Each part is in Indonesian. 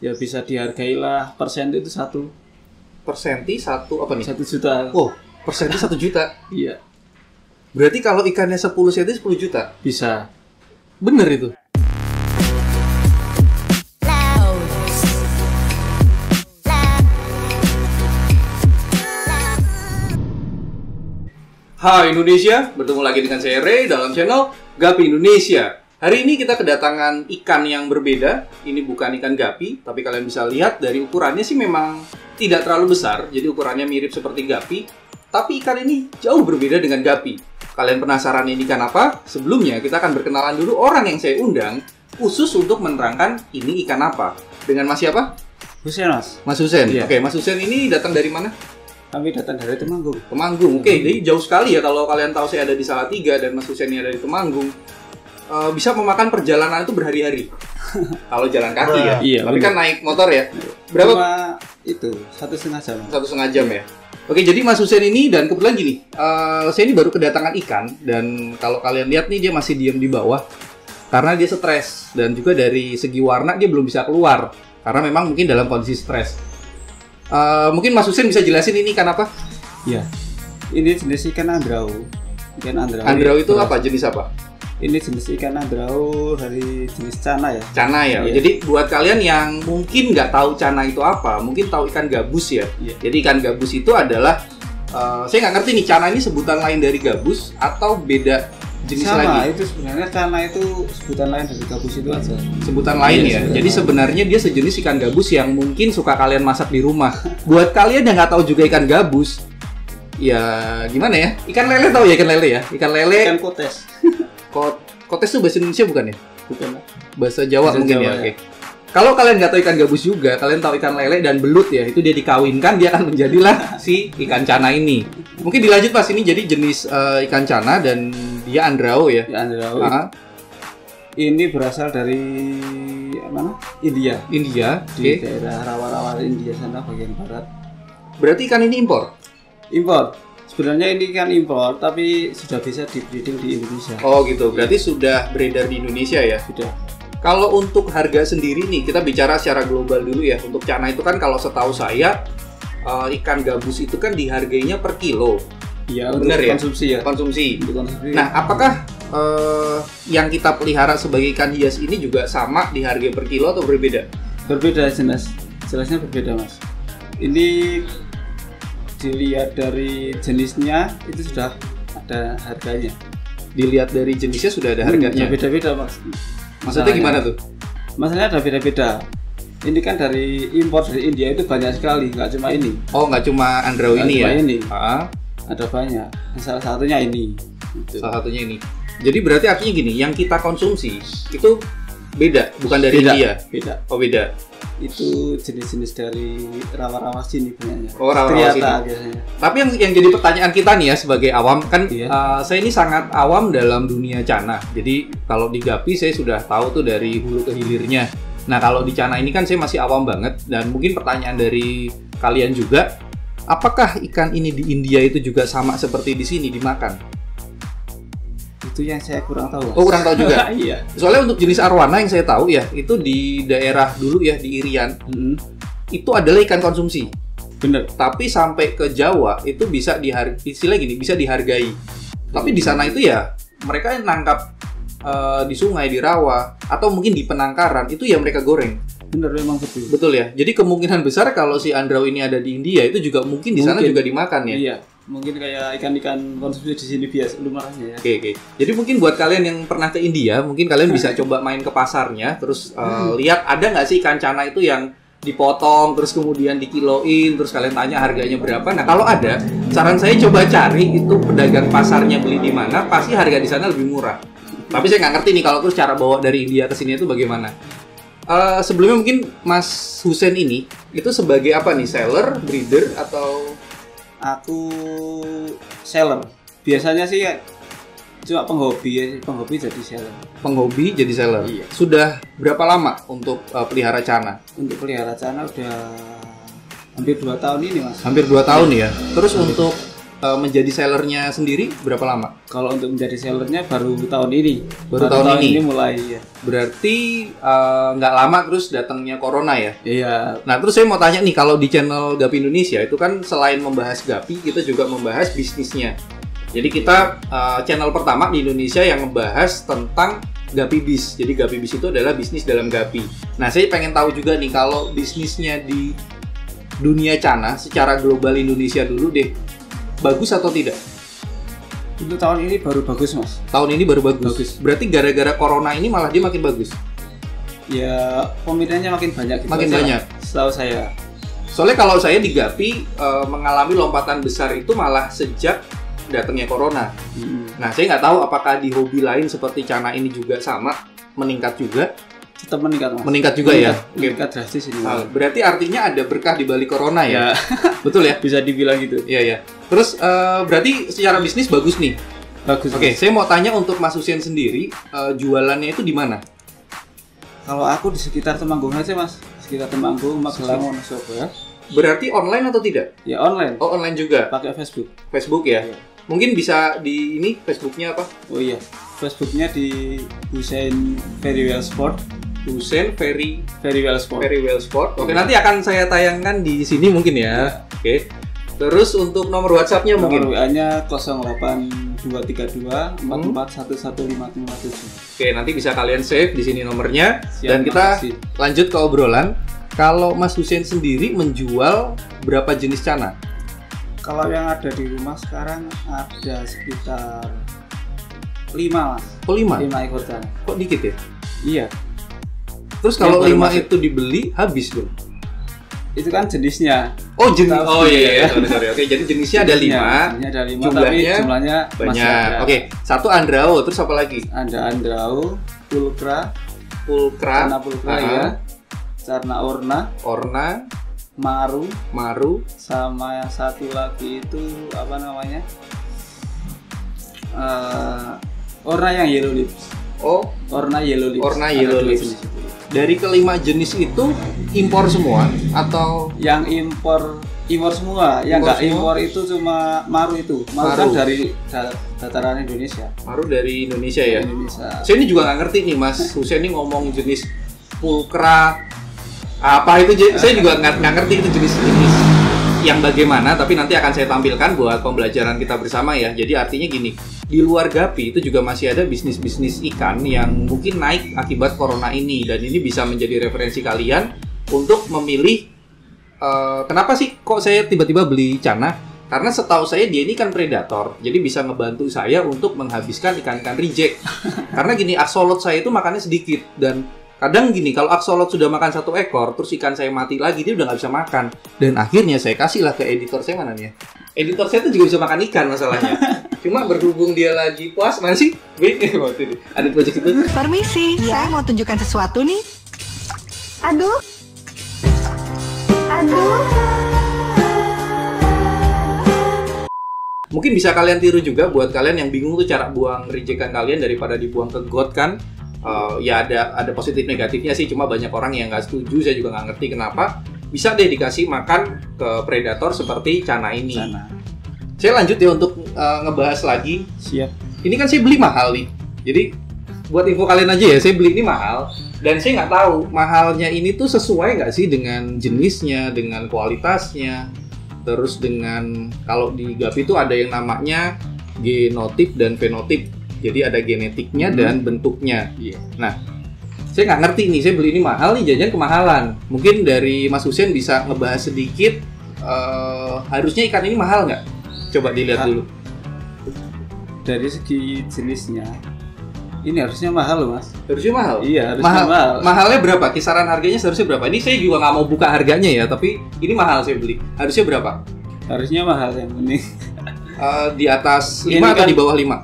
Ya bisa dihargai lah, per senti itu satu. Per senti satu apa nih? 1 juta. Oh, per senti 1 juta. Iya. Berarti kalau ikannya 10 senti 10 juta? Bisa. Bener itu? Hai Indonesia, bertemu lagi dengan saya Ray dalam channel Gapi Indonesia. Hari ini kita kedatangan ikan yang berbeda. Ini bukan ikan gapi, tapi kalian bisa lihat dari ukurannya sih memang tidak terlalu besar. Jadi ukurannya mirip seperti gapi. Tapi ikan ini jauh berbeda dengan gapi. Kalian penasaran ini ikan apa? Sebelumnya kita akan berkenalan dulu orang yang saya undang khusus untuk menerangkan ini ikan apa. Dengan Mas siapa? Husen, Mas. Mas Husen. Iya. Oke, Mas Husen ini datang dari mana? Kami datang dari Temanggung. Temanggung. Oke, jadi jauh sekali ya kalau kalian tahu saya ada di Salatiga dan Mas Husen ini ada di Temanggung. Bisa memakan perjalanan itu berhari-hari. Kalau jalan kaki ya. Iya, tapi bener. kan naik motor ya. Berapa? Cuma itu 1,5 jam. 1,5 jam ya. Oke, jadi Mas Husen ini dan kebetulan gini, saya ini baru kedatangan ikan dan kalau kalian lihat nih dia masih diam di bawah karena dia stres dan juga dari segi warna dia belum bisa keluar karena memang mungkin dalam kondisi stres. Mungkin Mas Husen bisa jelasin ini ikan apa? Iya. Ini jenis ikan andrau. Ikan andrau. Andrau itu apa? Jenis apa? Ini jenis ikan andrau dari jenis cana ya. Cana ya. Iya. Jadi buat kalian yang mungkin nggak tahu cana itu apa, mungkin tahu ikan gabus ya. Iya. Jadi ikan gabus itu adalah saya nggak ngerti nih cana ini sebutan lain dari gabus atau beda jenis Sama, lagi. itu sebenarnya cana itu sebutan lain dari gabus itu aja. Sebutan lain Iya, ya. sebutan Jadi lain. sebenarnya dia sejenis ikan gabus yang mungkin suka kalian masak di rumah. Buat kalian yang nggak tahu juga ikan gabus, ya gimana ya? Ikan lele tahu ya ikan lele ya? Ikan lele. Ikan kotes. Kotes itu bahasa Indonesia bukan ya? Bukan. Bahasa Jawa Bahasa mungkin Jawa, ya. ya. Oke. Kalau kalian nggak tahu ikan gabus juga, kalian tahu ikan lele dan belut ya, itu dia dikawinkan, dia akan menjadilah si ikan cana ini. Mungkin dilanjut Mas, ini jadi jenis ikan cana dan dia andrau ya. Ya andrau. Ah, Ini berasal dari mana? India. India. Di Oke. daerah rawa-rawa India sana bagian barat. Berarti ikan ini impor. Impor. Sebenarnya ini kan impor, tapi sudah bisa di-breeding di Indonesia. Oh gitu. Berarti sudah beredar di Indonesia ya. Sudah. Kalau untuk harga sendiri nih, kita bicara secara global dulu ya. Untuk cana itu kan kalau setahu saya ikan gabus itu kan dihargainya per kilo. Iya, untuk Bener ya? konsumsi ya. Konsumsi. Untuk konsumsi. Nah, apakah yang kita pelihara sebagai ikan hias ini juga sama di harga per kilo atau berbeda? Berbeda jelasnya berbeda, Mas. Ini dilihat dari jenisnya itu sudah ada harganya. Dilihat dari jenisnya sudah ada harganya. Beda-beda, Mas. Maksudnya gimana tuh? Masalahnya ada beda-beda. Ini kan dari impor dari India itu banyak sekali, nggak cuma ini. Oh, nggak cuma andrau Nggak ini cuma ya? ini. Ah, Ada banyak. Salah satunya ini. Gitu. salah satunya ini. Jadi berarti artinya gini, yang kita konsumsi itu beda, bukan dari Beda. India. Beda. Oh, beda. Itu jenis-jenis dari rawa-rawa sini banyaknya. Oh, rawa-rawa Striata sini. biasanya. Tapi yang jadi pertanyaan kita nih ya sebagai awam kan, Iya. saya ini sangat awam dalam dunia cana. Jadi kalau di gapi saya sudah tahu tuh dari hulu ke hilirnya. Nah kalau di cana ini kan saya masih awam banget dan mungkin pertanyaan dari kalian juga, apakah ikan ini di India itu juga sama seperti di sini dimakan? Itu yang saya kurang tahu. Mas. Oh kurang tahu juga. Iya. Soalnya untuk jenis arwana yang saya tahu ya itu di daerah dulu ya di Irian itu adalah ikan konsumsi. Bener. Tapi sampai ke Jawa itu bisa istilah gini bisa dihargai. Tapi di sana itu ya mereka yang nangkap di sungai, di rawa atau mungkin di penangkaran itu ya mereka goreng. Bener memang betul. Betul ya. Jadi kemungkinan besar kalau si andrau ini ada di India itu juga mungkin di sana Mungkin. juga dimakan ya. Iya. Mungkin kayak ikan-ikan konsumsi di sini biasa lumayannya ya. Oke. Jadi mungkin buat kalian yang pernah ke India, mungkin kalian bisa coba main ke pasarnya, terus lihat ada nggak sih ikan cana itu yang dipotong, terus kemudian dikiloin, terus kalian tanya harganya berapa. Nah kalau ada, saran saya coba cari itu pedagang pasarnya beli di mana, pasti harga di sana lebih murah. Tapi saya nggak ngerti nih kalau terus cara bawa dari India ke sini itu bagaimana. Sebelumnya mungkin Mas Husen ini itu sebagai apa nih, seller, breeder atau? Aku seller. Biasanya sih cuma penghobi jadi seller. Penghobi jadi seller. Iya. Sudah berapa lama untuk pelihara cana? Untuk pelihara cana udah hampir 2 tahun ini, Mas. Hampir 2 tahun ya. Terus untuk menjadi sellernya sendiri berapa lama? Kalau untuk menjadi sellernya baru tahun ini. Baru tahun ini mulai ya. Berarti nggak lama terus datangnya corona ya? Iya. Nah terus saya mau tanya nih, kalau di channel Gapi Indonesia itu kan selain membahas Gapi, kita juga membahas bisnisnya. Jadi kita channel pertama di Indonesia yang membahas tentang Gapi Bis. Jadi Gapi Bis itu adalah bisnis dalam Gapi. Nah saya pengen tahu juga nih, kalau bisnisnya di dunia Cana secara global Indonesia dulu deh, bagus atau tidak? Untuk tahun ini baru bagus mas. Tahun ini baru bagus. Berarti gara-gara corona ini malah dia makin bagus? Ya peminatnya makin banyak gitu. Makin banyak? Setahu saya. Soalnya kalau saya di Gapi mengalami lompatan besar itu malah sejak datangnya corona. Nah saya nggak tahu apakah di hobi lain seperti Cana ini juga sama, meningkat juga? Tetap meningkat mas. Meningkat juga ya? Meningkat drastis ini. Berarti artinya ada berkah di balik corona ya? Betul ya? Bisa dibilang gitu. Iya ya. Terus berarti secara bisnis bagus nih? Bagus. Oke, saya mau tanya untuk Mas Hussein sendiri, jualannya itu di mana? Kalau aku di sekitar Temanggung aja mas. Sekitar Temanggung, Magelang, Wonosobo ya. Berarti online atau tidak? Ya online. Oh online juga? Pakai Facebook. Facebook ya? Mungkin bisa di ini Facebooknya apa? Oh iya, Facebooknya di Hussein Very Well Sport. Hussein Very Well Sport. Very Well Sport. Oke, nanti akan saya tayangkan di sini mungkin ya. Oke. Terus untuk nomor WhatsApp-nya mungkin? Nomor WA-nya 08232 44115557. Oke, nanti bisa kalian save di sini nomornya. Siap, dan kita makasih. lanjut ke obrolan. Kalau Mas Hussein sendiri menjual berapa jenis Cana? Kalau yang ada di rumah sekarang ada sekitar 5 mas. Oh 5? 5 ekor Cana. Kok dikit ya? Iya. Terus kalau Yang baru 5 masuk. itu dibeli, habis dong? Itu kan jenisnya. Oh jenis. Tahu Oh iya, ya. sorry. Oke, jadi jenisnya ada 5. Jenisnya ada 5 tapi Jumlahnya jumlahnya masih banyak. ada. Oke, satu Andrao, terus apa lagi? Ada Andrao, Pulkra, Pulkra, Carna Pulkra ya. Carna Orna, Maru, sama yang satu lagi itu apa namanya? Orna yang Yellow Lips. Oh, Orna Yellow Lips. Orna Ada Yellow dua Lips. jenis itu. Dari kelima jenis itu impor semua atau Yang impor semua, yang Impor nggak semua? impor itu cuma Maru itu. Maru kan Maru. dari dataran Indonesia. Maru dari Indonesia ya? Indonesia. Saya ini juga nggak ngerti nih Mas Hussein ini ngomong jenis pulkra apa itu, saya juga nggak ngerti itu jenis-jenis yang bagaimana, tapi nanti akan saya tampilkan buat pembelajaran kita bersama ya. Jadi artinya gini, di luar Gapi itu juga masih ada bisnis-bisnis ikan yang mungkin naik akibat corona ini, dan ini bisa menjadi referensi kalian untuk memilih kenapa sih kok saya tiba-tiba beli Cana. Karena setahu saya dia ini kan predator, jadi bisa ngebantu saya untuk menghabiskan ikan-ikan reject. Karena gini, axolotl saya itu makannya sedikit, dan kadang gini, kalau axolotl sudah makan 1 ekor, terus ikan saya mati lagi, dia udah nggak bisa makan. Dan akhirnya saya kasihlah ke editor saya, mana nih ya? Editor saya tuh juga bisa makan ikan masalahnya. Cuma berhubung dia lagi puas, mana sih? Ada project itu. Permisi, saya mau tunjukkan sesuatu nih. Aduh. Mungkin bisa kalian tiru juga buat kalian yang bingung tuh cara buang rejekan kalian daripada dibuang ke got kan. Ya ada positif negatifnya sih, cuma banyak orang yang nggak setuju, saya juga nggak ngerti kenapa. Bisa deh dikasih makan ke predator seperti Cana ini. Saya lanjut ya untuk ngebahas lagi. Siap. Ini kan saya beli mahal nih, jadi buat info kalian aja ya, saya beli ini mahal. Dan saya nggak tahu mahalnya ini tuh sesuai nggak sih dengan jenisnya, dengan kualitasnya. Terus dengan, kalau di Gapi itu ada yang namanya genotip dan fenotip. Jadi ada genetiknya dan bentuknya. Nah, saya nggak ngerti nih, saya beli ini mahal nih, jajan kemahalan. Mungkin dari Mas Hussein bisa ngebahas sedikit, harusnya ikan ini mahal nggak? Coba dilihat dulu. Dari segi jenisnya, ini harusnya mahal loh mas. Harusnya mahal? Iya, harusnya mahal. Mahalnya berapa? Kisaran harganya seharusnya berapa? Ini saya juga nggak mau buka harganya ya, tapi ini mahal saya beli. Harusnya berapa? Harusnya mahal yang ini. Di atas 5 Ini atau kan- di bawah 5?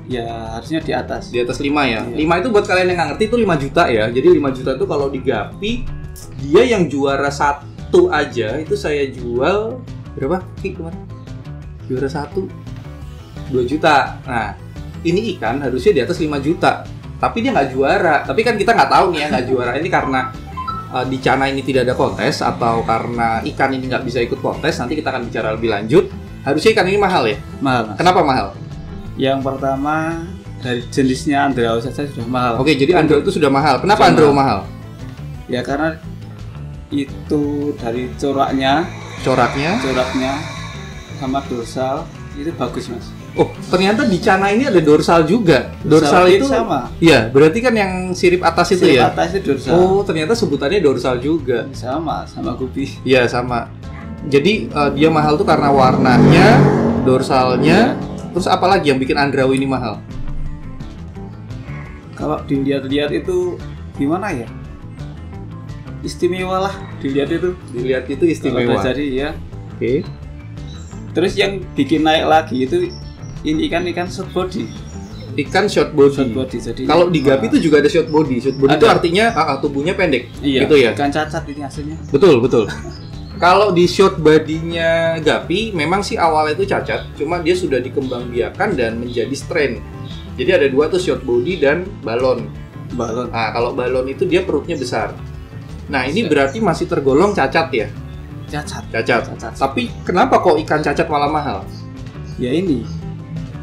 Ya harusnya di atas. Di atas 5 ya? Iya. 5 itu buat kalian yang nggak ngerti itu 5 juta ya. Jadi 5 juta itu kalau di Gapi, dia yang juara 1 aja itu saya jual berapa? Kemarin? Juara 1 2 juta. Nah, ini ikan harusnya di atas 5 juta. Tapi dia nggak juara. Tapi kan kita nggak tahu nih ya nggak juara. Ini karena di Cana ini tidak ada kontes, atau karena ikan ini nggak bisa ikut kontes. Nanti kita akan bicara lebih lanjut. Harusnya ikan ini mahal ya? Mahal, Mas. Kenapa mahal? Yang pertama dari jenisnya Andrao saja sudah mahal. Oke, jadi Andrao itu sudah mahal. Kenapa Sudah Andrao mahal? Ya karena itu dari coraknya sama dorsal itu bagus, Mas. Oh, ternyata di Cana ini ada dorsal juga. Dorsal itu sama. Iya, berarti kan yang sirip atas itu Sirip ya? atas itu dorsal. Oh, ternyata sebutannya dorsal juga. Sama gupi. Iya, sama. Jadi dia mahal tuh karena warnanya, dorsalnya, terus apa lagi yang bikin Andrao ini mahal? Kalau dilihat-lihat itu gimana ya? Istimewa lah dilihat itu. Dilihat itu istimewa. Jadi ya. Oke. Terus yang bikin naik lagi itu ini ikan short body. Ikan short body. Short body. Jadi kalau di Gapi itu juga ada short body. Short body itu Ada. artinya tubuhnya pendek. iya, Gitu ya. ikan cacat ini hasilnya. Betul. Kalau di short body-nya Gapi memang sih awalnya itu cacat, cuma dia sudah dikembangbiakan dan menjadi strain. Jadi ada dua tuh, short body dan balon. Balon. Nah, kalau balon itu dia perutnya besar. Nah, ini berarti masih tergolong cacat ya? Cacat. Tapi kenapa kok ikan cacat malah mahal? Ya ini.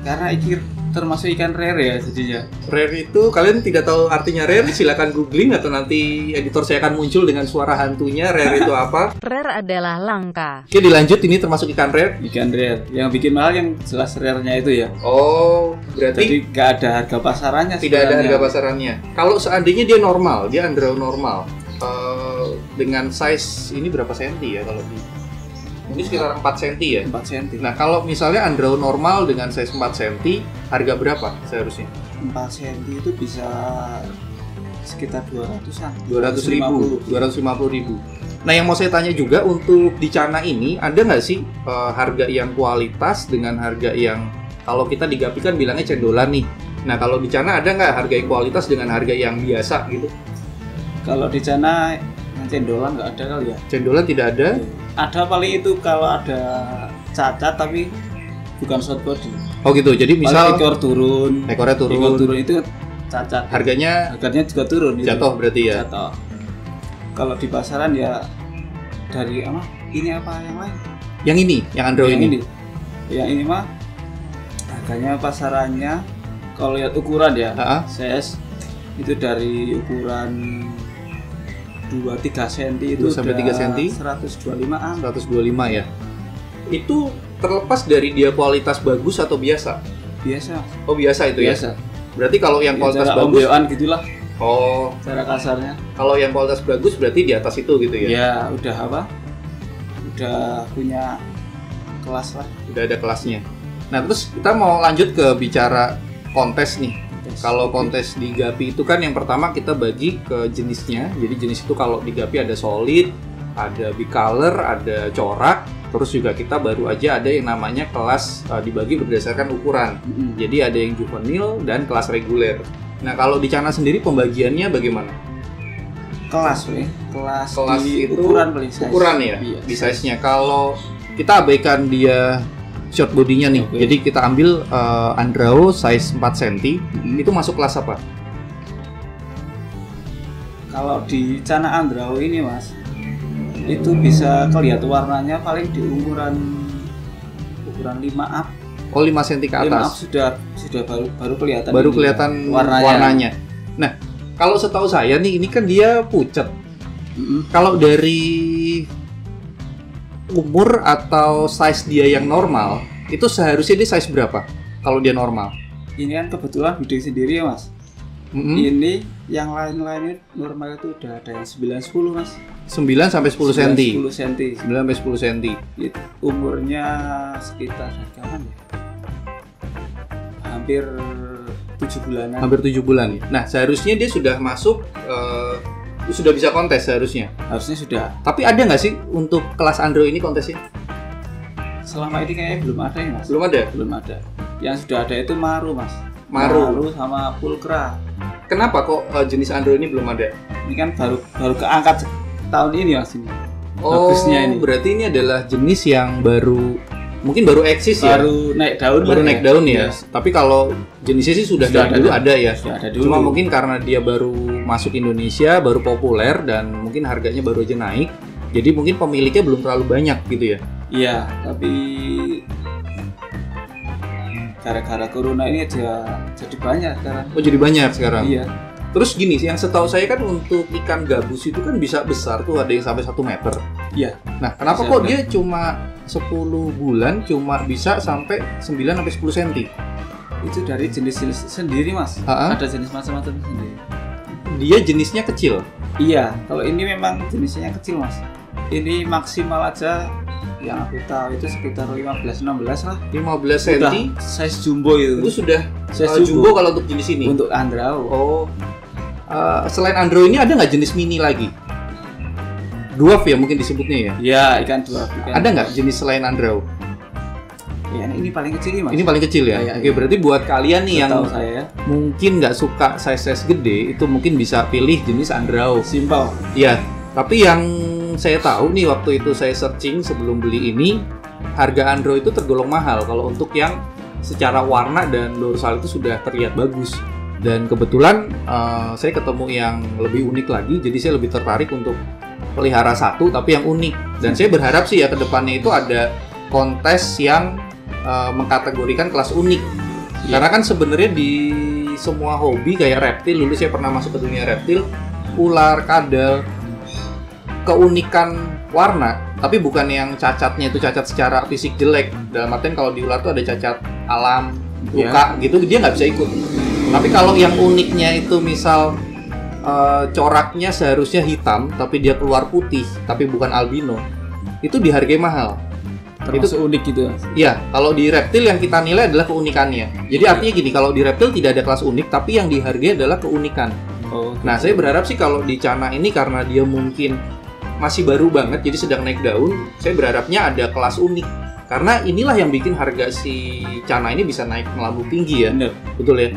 Karena ini termasuk ikan rare ya jadinya. Rare itu, kalian tidak tahu artinya rare, silakan googling atau nanti editor saya akan muncul dengan suara hantunya. Rare itu apa? Rare adalah langka. Oke, dilanjut, ini termasuk ikan rare. Ikan rare. Yang bikin mahal yang jelas rare-nya itu ya. Oh, Jadi berarti nggak ada harga pasarannya. tidak ada sebenarnya. harga pasarannya. Kalau seandainya dia normal, dia Andrao normal, dengan size ini berapa senti ya kalau di? Ini sekitar 4 cm ya? 4 cm. Nah, kalau misalnya Andrao normal dengan size 4 cm, harga berapa seharusnya? 4 cm itu bisa sekitar 200-an. 250.000. Nah, yang mau saya tanya juga, untuk di Cana ini ada nggak sih harga yang kualitas dengan harga yang, kalau kita di Gapi kan bilangnya cendolan nih. Nah, kalau di Cana ada nggak harga yang kualitas dengan harga yang biasa gitu? Kalau di sana yang cendolan nggak ada kali ya. Cendolan tidak ada? Ada paling itu kalau ada cacat tapi bukan short body. Oh gitu, jadi misal ekor turun. ekornya turun, Ekor turun itu cacat. harganya juga turun. itu. jatuh berarti ya? Jatuh. Kalau di pasaran ya dari apa? Ini apa yang lain? Yang ini, yang Andrao ini? Yang ini mah harganya pasarannya kalau lihat ukuran ya, size itu dari ukuran 2-3 cm itu 2 sampai 3 cm 125-an. 125 ya. Itu terlepas dari dia kualitas bagus atau biasa? Biasa. Oh, biasa itu Biasa. ya. Berarti kalau yang kualitas Cara bagus, ombean gitulah oh, cara kasarnya. kalau yang kualitas bagus berarti di atas itu gitu ya? Ya, udah apa? Udah punya kelas lah. Udah ada kelasnya. Nah, terus kita mau lanjut ke bicara kontes nih. Kalau kontes di Gapi itu kan yang pertama kita bagi ke jenisnya. Jadi jenis itu kalau di Gapi ada solid, ada bicolor, ada corak. Terus juga kita baru aja ada yang namanya kelas dibagi berdasarkan ukuran. Jadi ada yang juvenil dan kelas reguler. Nah, kalau di Cana sendiri pembagiannya bagaimana? Kelas, kelas itu di ukuran paling size. Ukuran ya, Iya, di size-nya. Kalau kita abaikan dia short body-nya nih. Oke. Jadi kita ambil Andrao size 4 cm. Itu masuk kelas apa? Kalau di Cana Andrao ini, Mas, itu bisa kelihatan warnanya paling di ukuran 5 up. Oh, 5 cm ke 5 up atas. sudah baru kelihatan. Baru ini kelihatan ya, warnanya. Nah, kalau setahu saya nih, ini kan dia pucat. Kalau dari umur atau size dia yang normal, itu seharusnya dia size berapa kalau dia normal? Ini kan kebetulan gede sendiri ya, Mas. Ini yang lain-lainnya normal itu udah ada yang 9-10, Mas. 9 sampai 10 cm. 10 cm. 9 sampai 10 cm. Umurnya sekitar kapan ya? Hampir 7 bulanan. Hampir 7 bulan. Nah, seharusnya dia sudah masuk sudah bisa kontes seharusnya. Harusnya sudah. Tapi ada nggak sih untuk kelas Andrao ini kontesnya? Selama ini kayaknya belum ada ya, Mas. Belum ada? Belum ada. Yang sudah ada itu Maru, Mas. Maru sama Pulcra. Kenapa kok jenis Andrao ini belum ada? Ini kan baru keangkat tahun ini, Mas, ini. Oh, Bagusnya ini. berarti ini adalah jenis yang mungkin baru eksis ya? Baru naik daun. Baru naik daun ya? Yes. Tapi kalau jenisnya sih sudah dari dulu ada ya? Sudah ada dulu. Cuma mungkin karena dia baru masuk Indonesia, baru populer, dan mungkin harganya baru aja naik, jadi mungkin pemiliknya belum terlalu banyak gitu ya? Iya, tapi gara-gara corona ini aja jadi banyak sekarang. Oh, jadi banyak sekarang. Iya. Terus gini sih, yang setahu saya kan untuk ikan gabus itu kan bisa besar tuh, ada yang sampai 1 meter. Iya. Nah, kenapa Bisa kok benar. dia cuma 10 bulan cuma bisa sampai 9 sampai 10 cm? Itu dari jenis-jenis sendiri, Mas. Ha-ha. Ada jenis macam-macam sendiri. Dia jenisnya kecil. Iya, kalau ini memang jenisnya kecil, Mas. Ini maksimal aja yang aku tahu itu sekitar 15-16 lah. 15 Udah cm size jumbo itu itu. sudah Size jumbo kalau untuk jenis ini. Untuk andrau. Oh, selain andro ini ada nggak jenis mini lagi? Dwarf ya mungkin disebutnya ya? Ya, ikan dwarf. Ada nggak jenis selain andro? Ya, ini paling kecil nih, Mas. Ini paling kecil ya? Iya, Oke, berarti buat kalian nih yang Setahu saya ya. mungkin nggak suka size gede, itu mungkin bisa pilih jenis andrau. Simpel. Iya, tapi yang saya tahu nih waktu itu saya searching sebelum beli ini, harga andro itu tergolong mahal kalau untuk yang secara warna dan dorsal itu sudah terlihat bagus. Dan kebetulan saya ketemu yang lebih unik lagi, jadi saya lebih tertarik untuk pelihara satu tapi yang unik. Dan saya berharap sih ya ke depannya itu ada kontes yang mengkategorikan kelas unik. Karena kan sebenarnya di semua hobi kayak reptil, dulu saya pernah masuk ke dunia reptil, ular, kadal, keunikan warna, tapi bukan yang cacatnya itu cacat secara fisik jelek. Dalam artian kalau di ular tuh ada cacat alam, luka gitu, dia nggak bisa ikut. Tapi kalau yang uniknya itu misal coraknya seharusnya hitam, tapi dia keluar putih, tapi bukan albino, itu dihargai mahal. Termasuk unik gitu, Mas. Iya, kalau di reptil yang kita nilai adalah keunikannya. Jadi artinya gini, kalau di reptil tidak ada kelas unik, tapi yang dihargai adalah keunikan. Oh. Nah, saya berharap sih kalau di Cana ini karena dia mungkin masih baru banget, jadi sedang naik daun, saya berharapnya ada kelas unik. Karena inilah yang bikin harga si Cana ini bisa naik melambung tinggi ya. Bener. Betul ya?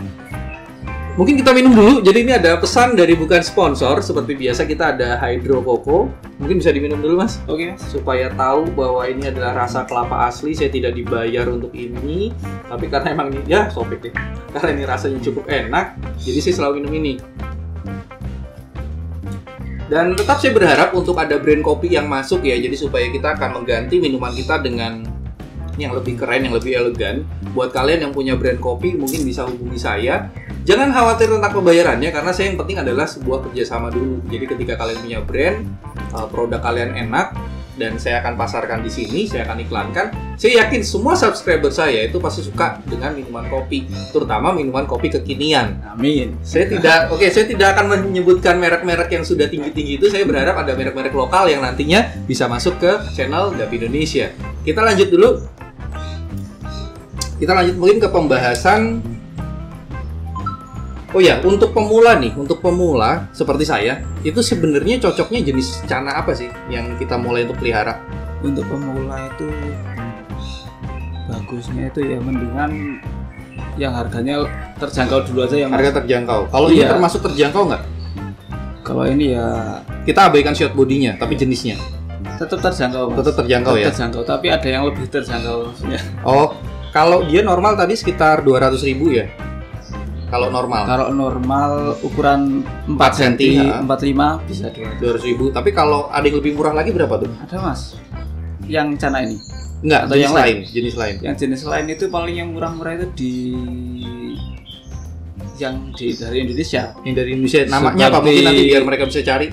Mungkin kita minum dulu. Jadi ini ada pesan dari bukan sponsor. Seperti biasa kita ada Hydro Coco. Mungkin bisa diminum dulu, Mas. Oke, Mas. Supaya tahu bahwa ini adalah rasa kelapa asli. Saya tidak dibayar untuk ini, tapi karena emang ini ya sobek deh. Karena ini rasanya cukup enak, jadi saya selalu minum ini. Dan tetap saya berharap untuk ada brand kopi yang masuk ya. Jadi supaya kita akan mengganti minuman kita dengan yang lebih keren, yang lebih elegan. Buat kalian yang punya brand kopi mungkin bisa hubungi saya. Jangan khawatir tentang pembayarannya, karena saya yang penting adalah sebuah kerjasama dulu. Jadi ketika kalian punya brand, produk kalian enak, dan saya akan pasarkan di sini, saya akan iklankan. Saya yakin semua subscriber saya itu pasti suka dengan minuman kopi, terutama minuman kopi kekinian. Amin. Saya tidak akan menyebutkan merek-merek yang sudah tinggi-tinggi itu. Saya berharap ada merek-merek lokal yang nantinya bisa masuk ke channel Gapi Indonesia. Kita lanjut dulu. Kita lanjut mungkin ke pembahasan. Oh ya, untuk pemula nih, untuk pemula seperti saya, itu sebenarnya cocoknya jenis Cana apa sih yang kita mulai untuk pelihara? Untuk pemula itu bagusnya itu ya mendingan yang harganya terjangkau dulu aja, yang Harga terjangkau. Kalau ini Iya. termasuk terjangkau nggak? Kalau ini ya Kita abaikan short bodinya, tapi jenisnya tetap terjangkau, Mas. tetap terjangkau ya. Terjangkau, tapi ada yang lebih terjangkau maksudnya. Oh, kalau dia normal tadi sekitar 200.000 ya? Kalau normal Kalau normal ukuran 4 cm, cm, ya. 45 bisa 200.000. Tapi kalau ada yang lebih murah lagi berapa tuh? Ada, Mas. Yang Cana ini. Enggak, Atau jenis yang lain, jenis lain. Yang jenis lain itu paling yang murah-murah itu dari Indonesia. Yang dari Indonesia namanya apa? Seperti- Mungkin nanti biar mereka bisa cari.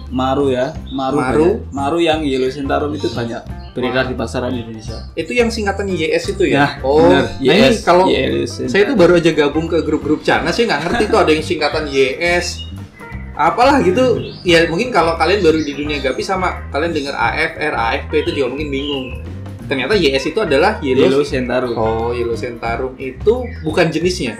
Maru ya, Maru. banyak. Maru yang Yellow Centarum itu banyak beredar di pasaran Indonesia. Itu yang singkatan YS itu ya? Ya, Oh, benar. nah ini kalau Yellow saya tuh baru aja gabung ke grup-grup Cana, saya nggak ngerti tuh ada yang singkatan YS, apalah gitu. Ya mungkin kalau kalian baru di dunia Gapi sama kalian dengar AFR, AFP itu juga mungkin bingung. Ternyata YS itu adalah Yellow Centarum. Oh, Yellow Centarum itu bukan jenisnya.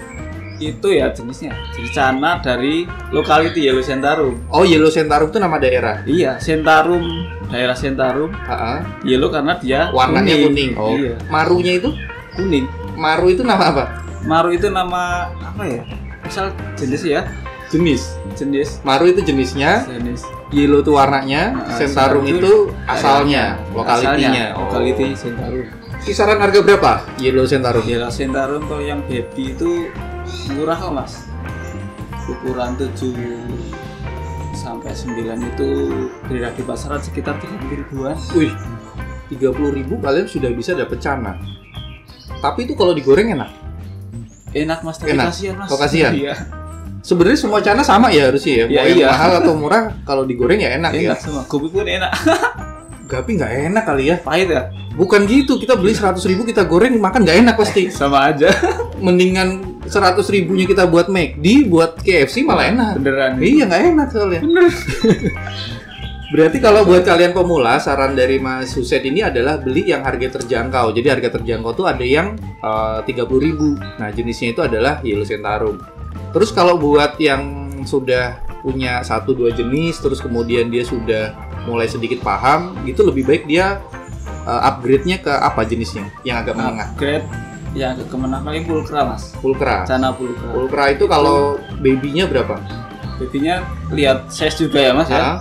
Itu ya jenisnya. Jenis Cana dari lokality Yellow Centarum. Oh, Yellow Centarum itu nama daerah. Iya, Centarum, daerah Centarum. Ha-ha. Yellow karena dia Warnanya kuning. Oh. Iya, Marunya itu? kuning. Maru itu nama apa? Maru itu nama apa ya? Misal jenis ya, Jenis. jenis. Maru itu jenisnya, Jenis. Yellow itu warnanya, Centarum itu asalnya, lokalitinya. Lokality Centarum. Kisaran harga berapa Yellow Centarum? Yellow Centarum kalau yang baby itu murah kok, Mas. Ukuran 7 sampai 9 itu beredar di pasaran sekitar 30 ribuan. Wih, 30.000 kalian sudah bisa dapet Cana. Tapi itu kalau digoreng enak. Enak mas, tapi Enak. kasihan mas. Oh, kasihan. Iya. Sebenarnya semua cana sama ya harusnya ya. Iya, Mau yang iya. mahal atau murah, kalau digoreng ya enak ya. Enak semua. Gobi pun enak. Gapi nggak enak kali ya. Pahit ya? Bukan gitu, kita beli 100.000 kita goreng makan nggak enak pasti. Sama aja. Mendingan 100.000-nya kita buat McD, buat KFC malah enak. Beneran. Iya nggak enak soalnya. Bener. Berarti kalau buat kalian pemula, saran dari Mas Huset ini adalah beli yang harga terjangkau. Jadi harga terjangkau tuh ada yang 30.000. Nah jenisnya itu adalah Yellow Centarum. Terus kalau buat yang sudah punya 1-2 jenis, terus kemudian dia sudah mulai sedikit paham, gitu lebih baik dia upgrade-nya ke apa jenisnya? Yang agak menengah. Upgrade yang agak kemenang paling pulkra mas. Pulkra. Cana pulkra. Pulkra itu kalau baby-nya berapa? Babynya lihat size juga ya mas ya. Ah,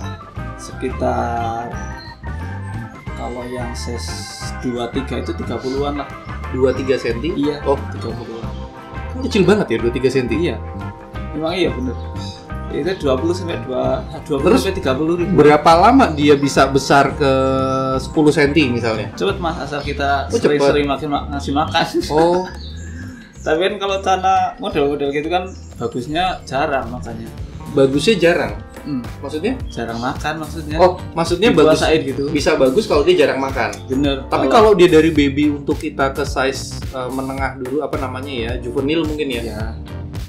Sekitar kalau yang size 2-3 itu 30-an lah. 2-3 cm? Iya. Oh, 30-an. kan kecil banget ya 2-3 cm? Iya. Memang iya bener. Itu 20 sampai Terus 30 ribu. Berapa lama dia bisa besar ke 10 cm misalnya? Cepet mas, asal kita Oh, cepet. sering-sering ngasih makan. Oh, Tapi kan kalau cana model-model gitu kan bagusnya jarang makanya. bagusnya jarang. Maksudnya? Jarang makan maksudnya. Oh, maksudnya bagus. Dipuasain gitu. Bisa bagus kalau dia jarang makan. Bener. Tapi kalau dia dari baby untuk kita ke size menengah dulu, apa namanya ya, juvenil mungkin ya. ya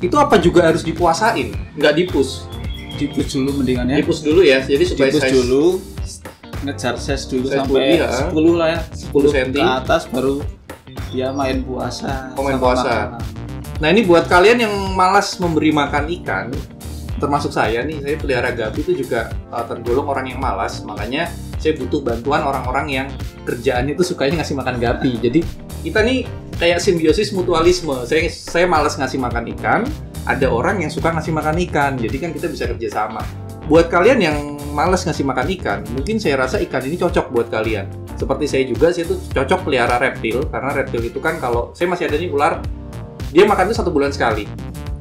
Itu apa juga harus dipuasain? Nggak dipus? dipus dulu mendingan ya. Dipus dulu ya, jadi supaya Dipus size dulu, ngejar size dulu Size sampai body, ya. 10 lah ya. 10 cm. Ke atas baru dia main puasa. Oh, main sama puasa. makanan. Nah ini buat kalian yang malas memberi makan ikan, termasuk saya nih, saya pelihara gapi itu juga tergolong orang yang malas, makanya saya butuh bantuan orang-orang yang kerjaannya itu sukanya ngasih makan gapi. Jadi kita nih kayak simbiosis mutualisme. Saya malas ngasih makan ikan, ada orang yang suka ngasih makan ikan, jadi kan kita bisa kerja sama. Buat kalian yang malas ngasih makan ikan, mungkin saya rasa ikan ini cocok buat kalian. Seperti saya juga, saya tuh cocok pelihara reptil, karena reptil itu kan kalau saya masih ada nih ular, dia makan itu 1 bulan sekali.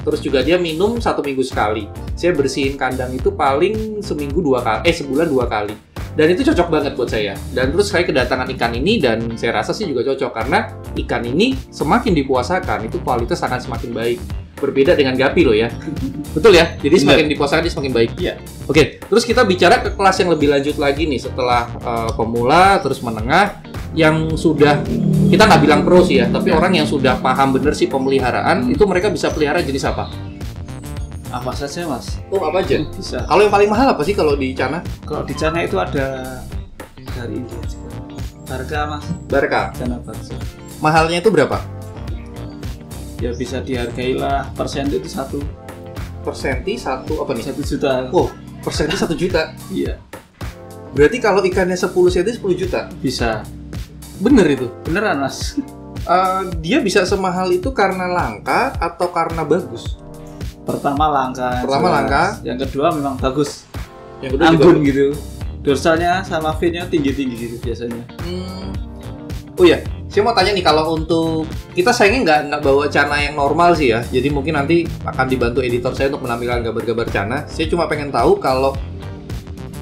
Terus juga dia minum 1 minggu sekali. Saya bersihin kandang itu paling seminggu 2 kali, sebulan 2 kali. Dan itu cocok banget buat saya. Dan terus saya kedatangan ikan ini dan saya rasa sih juga cocok karena ikan ini semakin dipuasakan itu kualitas akan semakin baik. Berbeda dengan gapi loh ya. Betul ya? Jadi semakin dipuasakan dia semakin baik. Iya. Oke, terus kita bicara ke kelas yang lebih lanjut lagi nih setelah pemula terus menengah yang sudah, kita nggak bilang pro sih ya, tapi orang yang sudah paham bener sih pemeliharaan itu mereka bisa pelihara jenis apa? Apa saja mas? Oh, apa aja? Bisa. Kalau yang paling mahal apa sih kalau di Cana? Kalau di Cana itu ada dari India juga. Harga mas, Barca. Cana Barca. Mahalnya itu berapa? Ya bisa dihargai lah, persen itu Persenti 1 apa nih? 1 juta. Oh, persenti 1 juta. Iya, Berarti kalau ikannya 10 cm 10 juta. bisa. Bener itu. Beneran mas. Dia bisa semahal itu karena langka atau karena bagus? Pertama langka. Pertama jelas. langka. Yang kedua memang bagus. Yang kedua Anggun juga. gitu. Dorsalnya sama fin-nya tinggi-tinggi gitu biasanya. Oh ya, saya mau tanya nih kalau untuk kita sayangnya nggak bawa Cana yang normal sih ya. Jadi mungkin nanti akan dibantu editor saya untuk menampilkan gambar-gambar Cana. Saya cuma pengen tahu kalau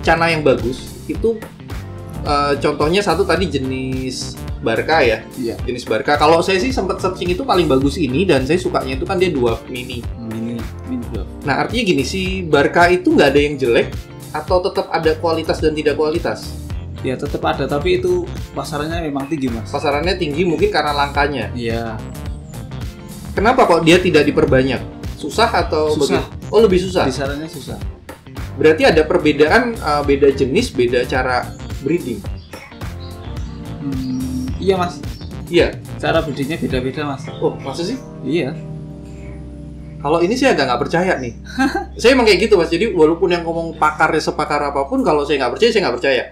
Cana yang bagus itu contohnya satu tadi jenis Barca ya. Iya. Jenis Barca. Kalau saya sih sempat searching itu paling bagus ini dan saya sukanya itu kan dia dwarf mini. Mini dwarf. Nah artinya gini, si Barca itu nggak ada yang jelek atau tetap ada kualitas dan tidak kualitas? Ya tetap ada, tapi itu pasarannya memang tinggi mas. Pasarannya tinggi mungkin karena langkanya. Iya. Kenapa kok dia tidak diperbanyak? Susah atau Susah. bagaimana? Oh lebih susah. Pasarannya susah. Berarti ada perbedaan, beda jenis, beda cara breeding. Iya mas. Iya. Cara breedingnya beda-beda mas. Oh masa sih? Iya. Kalau ini sih agak nggak percaya nih. Saya emang kayak gitu mas. Jadi walaupun yang ngomong pakarnya sepakar apapun, kalau saya nggak percaya, saya nggak percaya.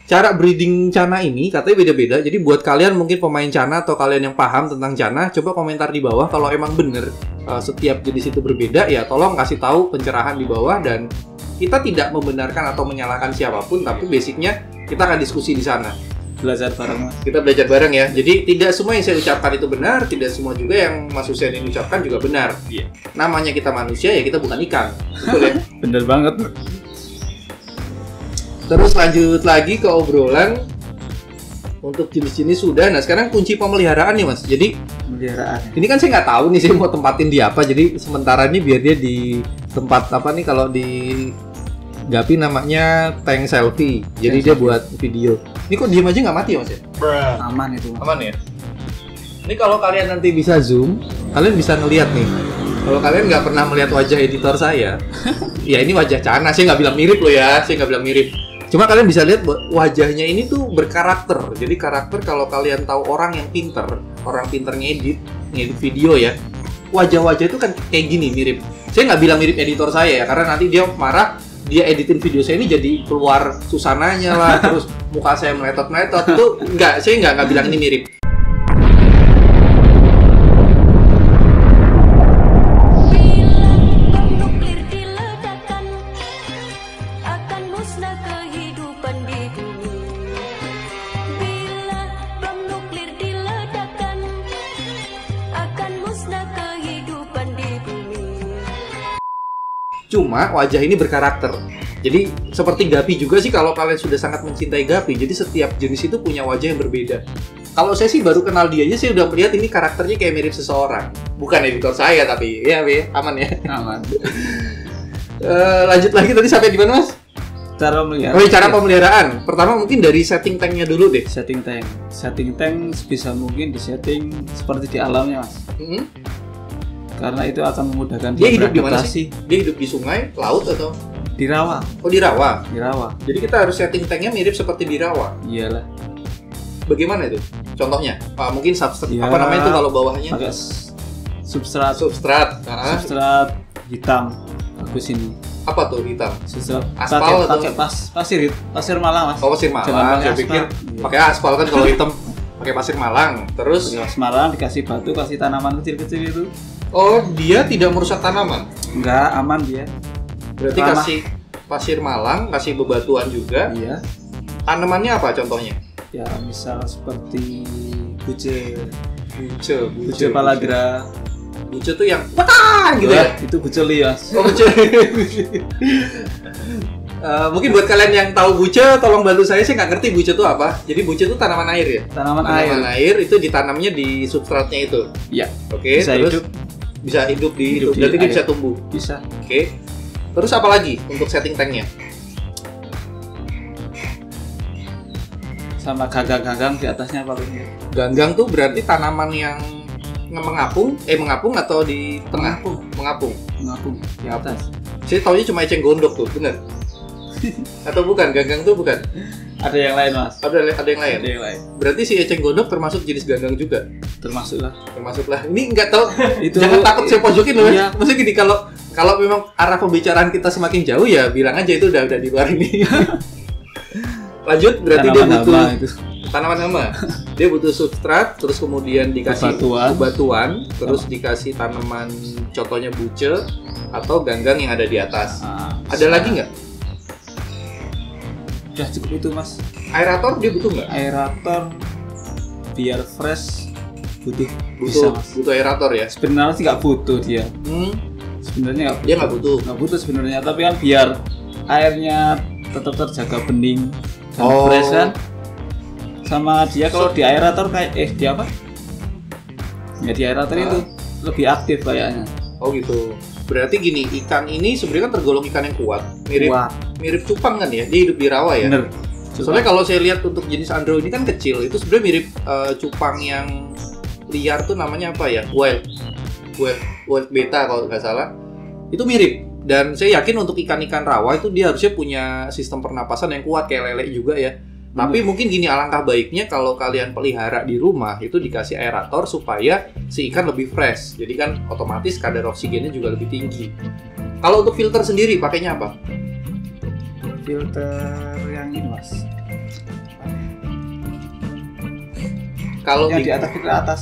Cara breeding Cana ini katanya beda-beda. Jadi buat kalian mungkin pemain Cana atau kalian yang paham tentang Cana, coba komentar di bawah kalau emang bener setiap jenis itu berbeda, ya tolong kasih tahu pencerahan di bawah. Dan kita tidak membenarkan atau menyalahkan siapapun, tapi basicnya kita akan diskusi di sana. Belajar bareng mas. Kita belajar bareng ya. Jadi tidak semua yang saya ucapkan itu benar, tidak semua juga yang Mas Husein ini ucapkan juga benar. Iya. Namanya kita manusia ya, kita bukan ikan. Betul ya? Bener banget. Terus lanjut lagi ke obrolan. Untuk jenis-jenis sudah. Nah sekarang kunci pemeliharaan nih Mas. Jadi Pemeliharaan. ini kan saya nggak tahu nih saya mau tempatin di apa. Jadi sementara ini biar dia di tempat apa nih, kalau di Gapi namanya tank selfie. Jadi dia buat video. Ini kok diem aja nggak mati ya Mas ya? Aman itu, Mas. Aman ya? Ini kalau kalian nanti bisa zoom, kalian bisa ngelihat nih. Kalau kalian nggak pernah melihat wajah editor saya, ya ini wajah Cana. Saya nggak bilang mirip loh ya, saya nggak bilang mirip. Cuma kalian bisa lihat wajahnya ini tuh berkarakter. Jadi karakter, kalau kalian tahu orang yang pinter, orang pinter ngedit video ya, wajah-wajah itu kan kayak gini, mirip. Saya nggak bilang mirip editor saya ya, karena nanti dia marah, dia editin video saya ini jadi keluar susananya lah, terus muka saya meletot-meletot. Itu nggak, saya nggak bilang ini mirip. Cuma wajah ini berkarakter. Jadi seperti Gapi juga sih, kalau kalian sudah sangat mencintai Gapi, jadi setiap jenis itu punya wajah yang berbeda. Kalau saya sih baru kenal dia aja, saya udah melihat ini karakternya kayak mirip seseorang. Bukan editor saya tapi ya aman ya. Aman. Lanjut lagi, tadi sampai di mana Mas? Cara pemeliharaan. Oh, cara pemeliharaan. Pertama mungkin dari setting tanknya dulu deh. Setting tank. Setting tank sebisa mungkin disetting seperti di alamnya, Mas. Karena itu akan memudahkan Dia hidup di mana beradaptasi. sih? Dia hidup di sungai, laut atau? Di rawa. Oh, di rawa. Di rawa. Jadi kita harus setting tanknya mirip seperti di rawa. Iyalah. Bagaimana itu? Contohnya? Mungkin substrat, Ya, apa namanya itu kalau bawahnya? pakai substrat. Substrat. Substrat hitam. Bagus ini. Apa tuh hitam? Substrat Aspal atau? pakai pasir Malang, Mas. Oh, pasir Malang. Jangan pakai Saya aspal. pikir Iya. pakai aspal kan kalau hitam. Pakai pasir Malang. Terus Pasir Malang dikasih batu, kasih tanaman kecil-kecil itu. oh, dia tidak merusak tanaman. Enggak, aman dia. Berarti Ramah. kasih pasir Malang, kasih bebatuan juga. Iya. Tanamannya apa contohnya? Ya, misal seperti buce Buce palagra. Buce tuh yang wah gitu ya. Itu buce lias. Oh, buce. Mungkin buat kalian yang tahu buce, tolong bantu saya nggak ngerti buce itu apa. Jadi buce itu tanaman air ya? Tanaman air itu ditanamnya di substratnya itu. Iya. Oke, Bisa terus hidup. bisa hidup di Hidup itu. di Berarti dia air. bisa tumbuh. Bisa. Oke. Terus apa lagi untuk setting tanknya? Sama gagang-gagang di atasnya paling. Ganggang tuh berarti tanaman yang mengapung atau di tengah? Mengapung. Di atas. Saya taunya cuma eceng gondok tuh, bener? Atau bukan? Ganggang tuh bukan? Ada yang lain, Mas. Ada yang lain? Ada yang lain. Berarti si eceng gondok termasuk jenis ganggang juga? Termasuklah. Termasuklah. Ini nggak tahu. Itu Jangan takut saya pojokin loh. Iya. Maksudnya gini, kalau memang arah pembicaraan kita semakin jauh ya bilang aja itu udah di luar ini. Lanjut, berarti dia tanaman butuh hama itu. tanaman hama. Dia butuh substrat, terus kemudian dikasih bebatuan, terus dikasih tanaman, contohnya buce atau ganggang yang ada di atas. Ada lagi nggak? Udah cukup itu, Mas. Aerator dia butuh nggak? Aerator biar fresh bisa, Mas. Butuh aerator ya? Sebenarnya sih nggak butuh dia. Sebenarnya Dia nggak butuh. Nggak butuh sebenarnya, tapi kan biar airnya tetap terjaga bening dan fresh kan. Sama dia kalau di aerator kayak di apa? Ya di aerator itu lebih aktif kayaknya. Oh gitu. Berarti gini, ikan ini sebenarnya kan tergolong ikan yang kuat, mirip cupang kan ya? Dia hidup di rawa ya? Bener. Soalnya kalau saya lihat untuk jenis andro ini kan kecil, itu sebenarnya mirip cupang yang liar tuh namanya apa ya? Wild beta kalau nggak salah. Itu mirip. Dan saya yakin untuk ikan-ikan rawa itu dia harusnya punya sistem pernapasan yang kuat kayak lele juga ya. Tapi mungkin gini, alangkah baiknya kalau kalian pelihara di rumah itu dikasih aerator supaya si ikan lebih fresh. Jadi kan otomatis kadar oksigennya juga lebih tinggi. Kalau untuk filter sendiri pakainya apa? Filter yang ini, Mas. Kalau Yang di atas filter atas.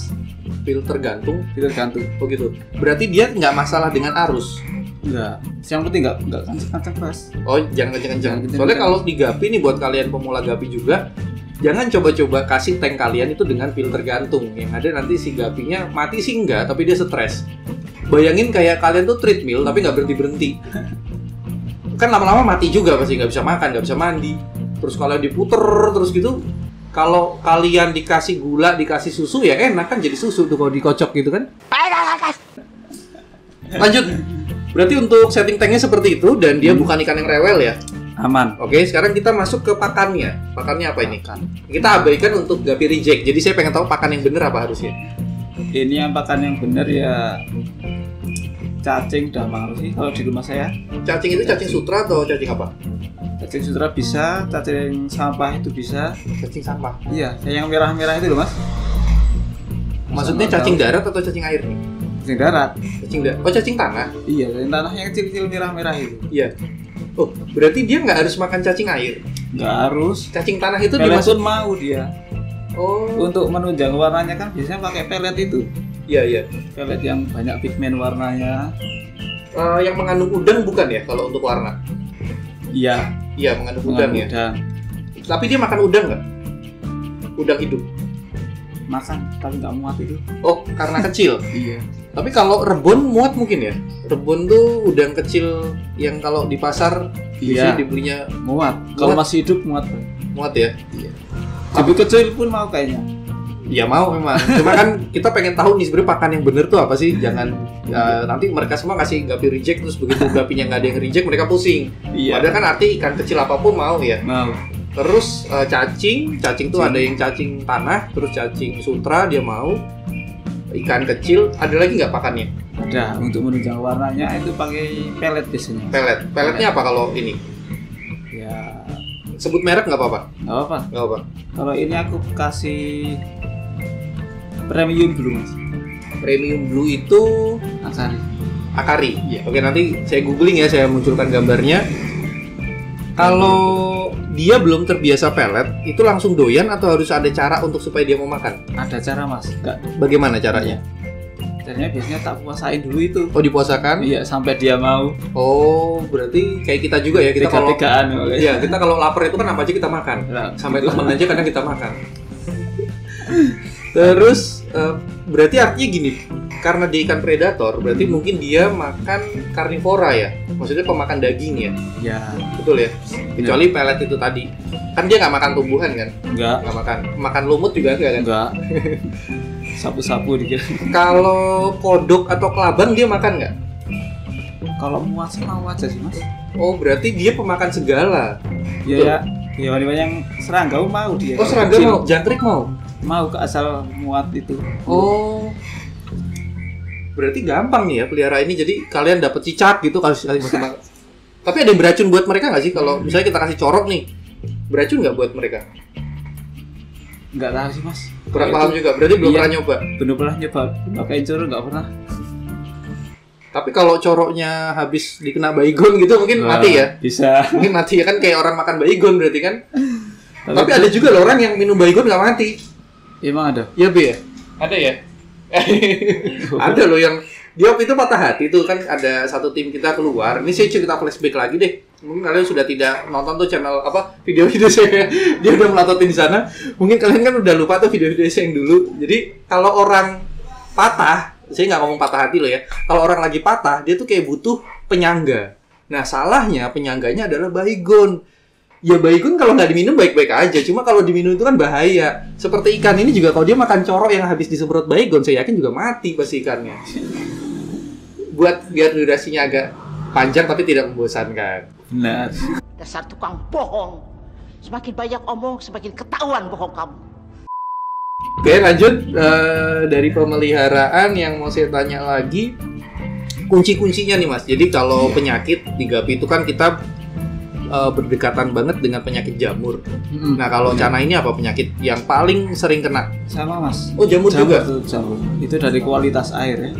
filter gantung, Filter gantung. oh gitu. Berarti dia nggak masalah dengan arus. Enggak. Yang penting enggak kenceng-kenceng, Mas. Oh, jangan kenceng-kenceng. Jangan kenceng-kenceng. Soalnya kalau di Gapi nih, buat kalian pemula Gapi juga, jangan coba-coba kasih tank kalian itu dengan filter gantung. Yang ada nanti si Gapinya mati sih enggak, tapi dia stres. Bayangin kayak kalian tuh treadmill tapi nggak berhenti-berhenti. Kan lama-lama mati juga, pasti nggak bisa makan, nggak bisa mandi. Terus kalau diputer terus gitu, Kalau kalian dikasih gula, dikasih susu ya enak kan jadi susu tuh kalau dikocok gitu kan. Lanjut. Berarti untuk setting tanknya seperti itu dan dia bukan ikan yang rewel ya. Aman. Oke, sekarang kita masuk ke pakannya. Pakannya apa ini? Kita abaikan untuk guppy reject. Jadi saya pengen tahu pakan yang bener apa harusnya. Ini yang pakan yang benar ya cacing udah mau sih kalau di rumah saya. Cacing itu cacing sutra atau cacing apa? Cacing sutra bisa, cacing sampah itu bisa. Cacing sampah. Iya, yang merah-merah itu loh mas. Maksudnya cacing darat atau cacing air nih? Cacing darat. Cacing darat. Oh, cacing tanah. Iya, cacing tanah yang kecil-kecil merah-merah itu. Iya. Oh, berarti dia nggak harus makan cacing air. Nggak harus. Cacing tanah itu Pelet dimaksud pun mau dia. Oh. Untuk menunjang warnanya kan biasanya pakai pelet itu. Iya, iya. Pelet yang banyak pigmen warnanya. Yang mengandung udang bukan ya kalau untuk warna? Iya. Iya, mengandung udang ya. Udang. Tapi dia makan udang nggak? Udang hidup. Makan, tapi nggak muat itu. Oh, karena kecil. Iya. Tapi kalau rebon muat mungkin ya? Rebon tuh udang kecil yang kalau di pasar biasanya dibelinya muat. Kalau masih hidup muat. Muat ya? Iya. Tapi kecil pun mau kayaknya. Iya mau memang. Cuma kan kita pengen tahu nih sebenarnya pakan yang bener tuh apa sih? Jangan nanti mereka semua kasih guppy reject terus begitu guppy-nya nggak ada yang reject mereka pusing. Iya. Padahal kan arti ikan kecil apapun mau ya. Mau. Terus cacing tuh ada yang cacing tanah, terus cacing sutra dia mau. Ikan kecil, ada lagi nggak pakannya? Ada, untuk menunjang warnanya itu pakai pelet biasanya. Peletnya apa kalau ini? Ya, sebut merek nggak apa-apa? nggak apa-apa. Nggak apa. Kalau ini aku kasih premium blue mas. Premium blue itu Akari. Akari. Ya. Oke, nanti saya googling ya, saya munculkan gambarnya. Kalau dia belum terbiasa pelet, itu langsung doyan atau harus ada cara untuk supaya dia mau makan? Ada cara mas. Enggak. Bagaimana caranya? Caranya biasanya tak puasain dulu itu. Oh, dipuasakan? Iya, sampai dia mau. Oh, berarti kayak kita juga ya. Kita kalau tiga-tigaan. Iya, kita kalau lapar itu kan apa aja kita makan. Nah, sampai gitu. temen aja kadang kita makan. Terus berarti artinya gini, karena dia ikan predator, berarti mungkin dia makan karnivora ya, maksudnya pemakan daging ya. Ya. Betul ya. Kecuali pelet itu tadi, kan dia nggak makan tumbuhan kan? Enggak. Nggak makan lumut juga enggak kan? Enggak. Sapu-sapu dikit. Kalau kodok atau kelabang dia makan nggak? Kalau muat sih mau aja sih mas. Oh berarti dia pemakan segala. Iya ya. Hewan-hewan yang serangga mau dia. Oh serangga mau, jangkrik mau. Mau ke asal muat itu. Oh, berarti gampang nih ya pelihara ini. Jadi kalian dapat cicak gitu kasih makan. Tapi ada yang beracun buat mereka nggak sih? Kalau misalnya kita kasih corok nih, beracun nggak buat mereka? Nggak tahu sih mas. Kurang paham juga. Berarti belum pernah nyoba. Belum pernah nyoba. Pakai corok nggak pernah. Tapi kalau coroknya habis dikena baygon gitu mungkin mati ya? Bisa. Mungkin mati ya kan kayak orang makan baygon berarti kan? Tapi ada juga loh orang yang minum baygon nggak mati. Emang ada? Iya Be ya? Ada ya? Ada loh yang dia waktu itu patah hati tuh kan ada satu tim kita keluar. Ini saya cerita flashback lagi deh. Mungkin kalian sudah tidak nonton tuh channel apa video-video saya. Dia udah melatotin di sana. Mungkin kalian kan udah lupa tuh video-video saya yang dulu. Jadi kalau orang patah, saya nggak ngomong patah hati loh ya. Kalau orang lagi patah, dia tuh kayak butuh penyangga. Nah salahnya penyangganya adalah baygon. Ya baygon kalau nggak diminum baik-baik aja, cuma kalau diminum itu kan bahaya. Seperti ikan ini juga kalau dia makan corok yang habis disemprot baygon, saya yakin juga mati pasti ikannya. Buat biar durasinya agak panjang tapi tidak membosankan. Benar. Dasar tukang bohong. Semakin banyak omong, semakin ketahuan bohong kamu. Oke lanjut, dari pemeliharaan yang mau saya tanya lagi, kunci-kuncinya nih mas. Jadi kalau penyakit di guppy itu kan kita berdekatan banget dengan penyakit jamur. Nah kalau Cana ini apa penyakit yang paling sering kena? Sama mas. Oh jamur juga? Jamur. Itu dari kualitas air ya.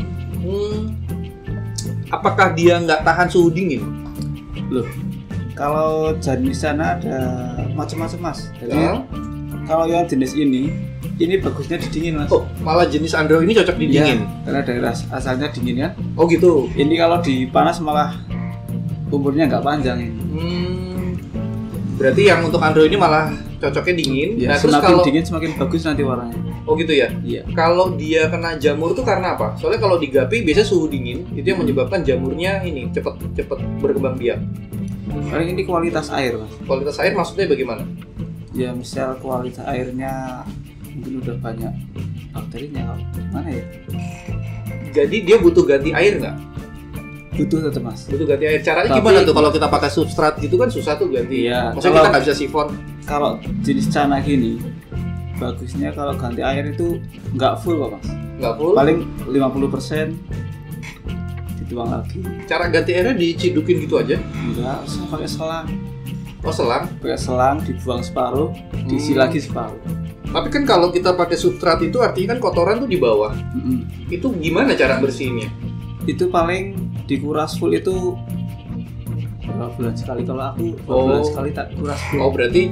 Apakah dia nggak tahan suhu dingin? Loh, kalau jenis sana ada macam-macam mas. Jadi kalau yang jenis ini bagusnya didingin mas. Oh malah jenis andro ini cocok didingin? Ya, karena daerah asalnya dingin kan. Oh gitu? Ini kalau dipanas malah umurnya nggak panjang ini. Berarti yang untuk andro ini malah cocoknya dingin. Ya, nah, terus semakin kalau dingin semakin bagus nanti warnanya. Oh gitu ya? Iya. Kalau dia kena jamur tuh karena apa? Soalnya kalau di guppy biasanya suhu dingin itu yang menyebabkan jamurnya ini cepet berkembang biak. Paling ini kualitas air mas. Kualitas air maksudnya bagaimana? Ya misal kualitas airnya mungkin udah banyak bakterinya, gimana ya? Jadi dia butuh ganti air nggak? Butuh tetap mas. Butuh ganti air. Caranya Tapi- gimana tuh kalau kita pakai substrat gitu kan susah tuh ganti. Iya, Maksudnya kita kalau- nggak bisa sifon. Kalau jenis cana gini, bagusnya kalau ganti air itu nggak full kok mas. Nggak full. Paling 50% dituang lagi. Cara ganti airnya dicidukin gitu aja. Enggak, usah pakai selang. Oh selang. Pakai selang, dibuang separuh, diisi lagi separuh. Tapi kan kalau kita pakai substrat itu artinya kan kotoran tuh di bawah. Mm-mm. Itu gimana cara bersihinnya? Itu paling dikuras full itu berapa bulan sekali. Kalau aku berapa Oh. bulan sekali tak kuras full. Oh berarti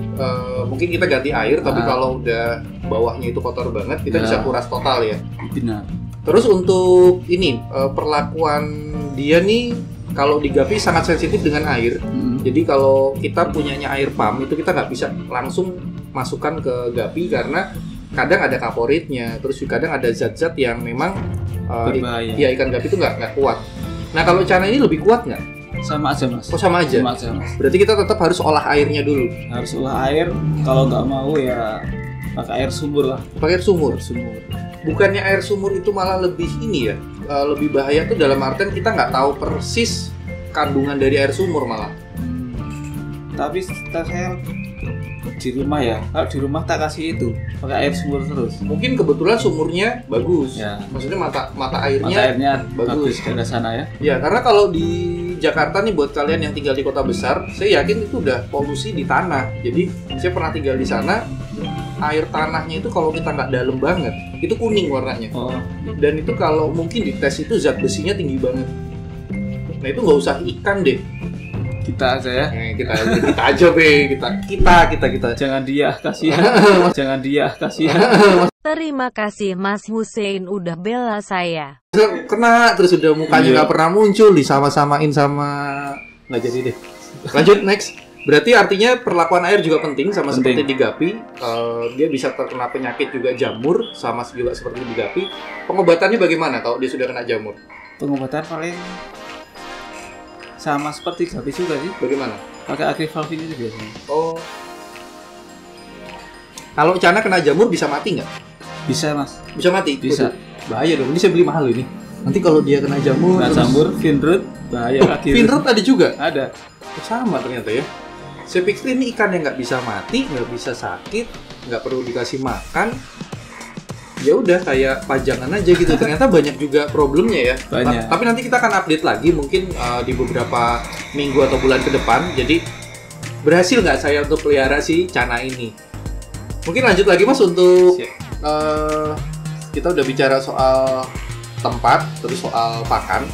mungkin kita ganti air, tapi Ah. kalau udah bawahnya itu kotor banget, kita Ya. bisa kuras total ya. Benar. Terus untuk ini perlakuan dia nih kalau di Gapi sangat sensitif dengan air. Mm-mm. Jadi kalau kita punyanya air pump itu kita nggak bisa langsung masukkan ke Gapi karena kadang ada kaporitnya, terus juga kadang ada zat-zat yang memang Berbahaya. ya ikan Gapi itu nggak kuat. Nah kalau cana ini lebih kuat nggak? Sama aja mas. Oh sama aja. Sama aja mas. Berarti kita tetap harus olah airnya dulu. Harus olah air. Kalau nggak mau ya pakai air sumur lah. Pakai air sumur. Sumur. Bukannya air sumur itu malah lebih ini ya, lebih bahaya tuh dalam artian kita nggak tahu persis kandungan dari air sumur malah. Tapi saya di rumah ya, kalau di rumah tak kasih itu pakai air sumur terus. Mungkin kebetulan sumurnya bagus. Ya. Maksudnya mata Mata airnya. airnya bagus. bagus daerah sana ya. Ya karena kalau di Jakarta nih buat kalian yang tinggal di kota besar, saya yakin itu udah polusi di tanah. Jadi saya pernah tinggal di sana, air tanahnya itu kalau kita nggak dalam banget, itu kuning warnanya. Oh, Dan itu kalau mungkin dites itu zat besinya tinggi banget. Nah itu nggak usah ikan deh. kita aja ya. Kita aja be, kita. Jangan dia kasihan. Jangan dia kasihan. Terima kasih Mas Hussein udah bela saya. Kena terus udah mukanya Iya. nggak pernah muncul, disama-samain sama nggak jadi deh. Lanjut next. Berarti artinya perlakuan air juga penting sama Penting. seperti di Gapi. Dia bisa terkena penyakit juga jamur sama juga seperti di Gapi. Pengobatannya bagaimana kalau dia sudah kena jamur? Pengobatan paling sama seperti Gapi juga sih. Bagaimana? Pakai agrivalvin itu biasanya. Oh. Kalau Cana kena jamur bisa mati nggak? Bisa mas. Bisa mati? Bisa. Waduh, bahaya dong. Ini saya beli mahal ini. Nanti kalau dia kena jamur, Nah, terus- jamur, finroot, bahaya kaki. Finroot ada juga? Ada. Oh, sama ternyata ya. Saya pikir ini ikan yang nggak bisa mati, nggak bisa sakit, nggak perlu dikasih makan. Ya udah kayak pajangan aja gitu. Ternyata banyak juga problemnya ya. Banyak. Tapi nanti kita akan update lagi mungkin di beberapa minggu atau bulan ke depan. Jadi berhasil nggak saya untuk pelihara si Cana ini? Mungkin lanjut lagi mas untuk kita udah bicara soal tempat, terus soal pakan.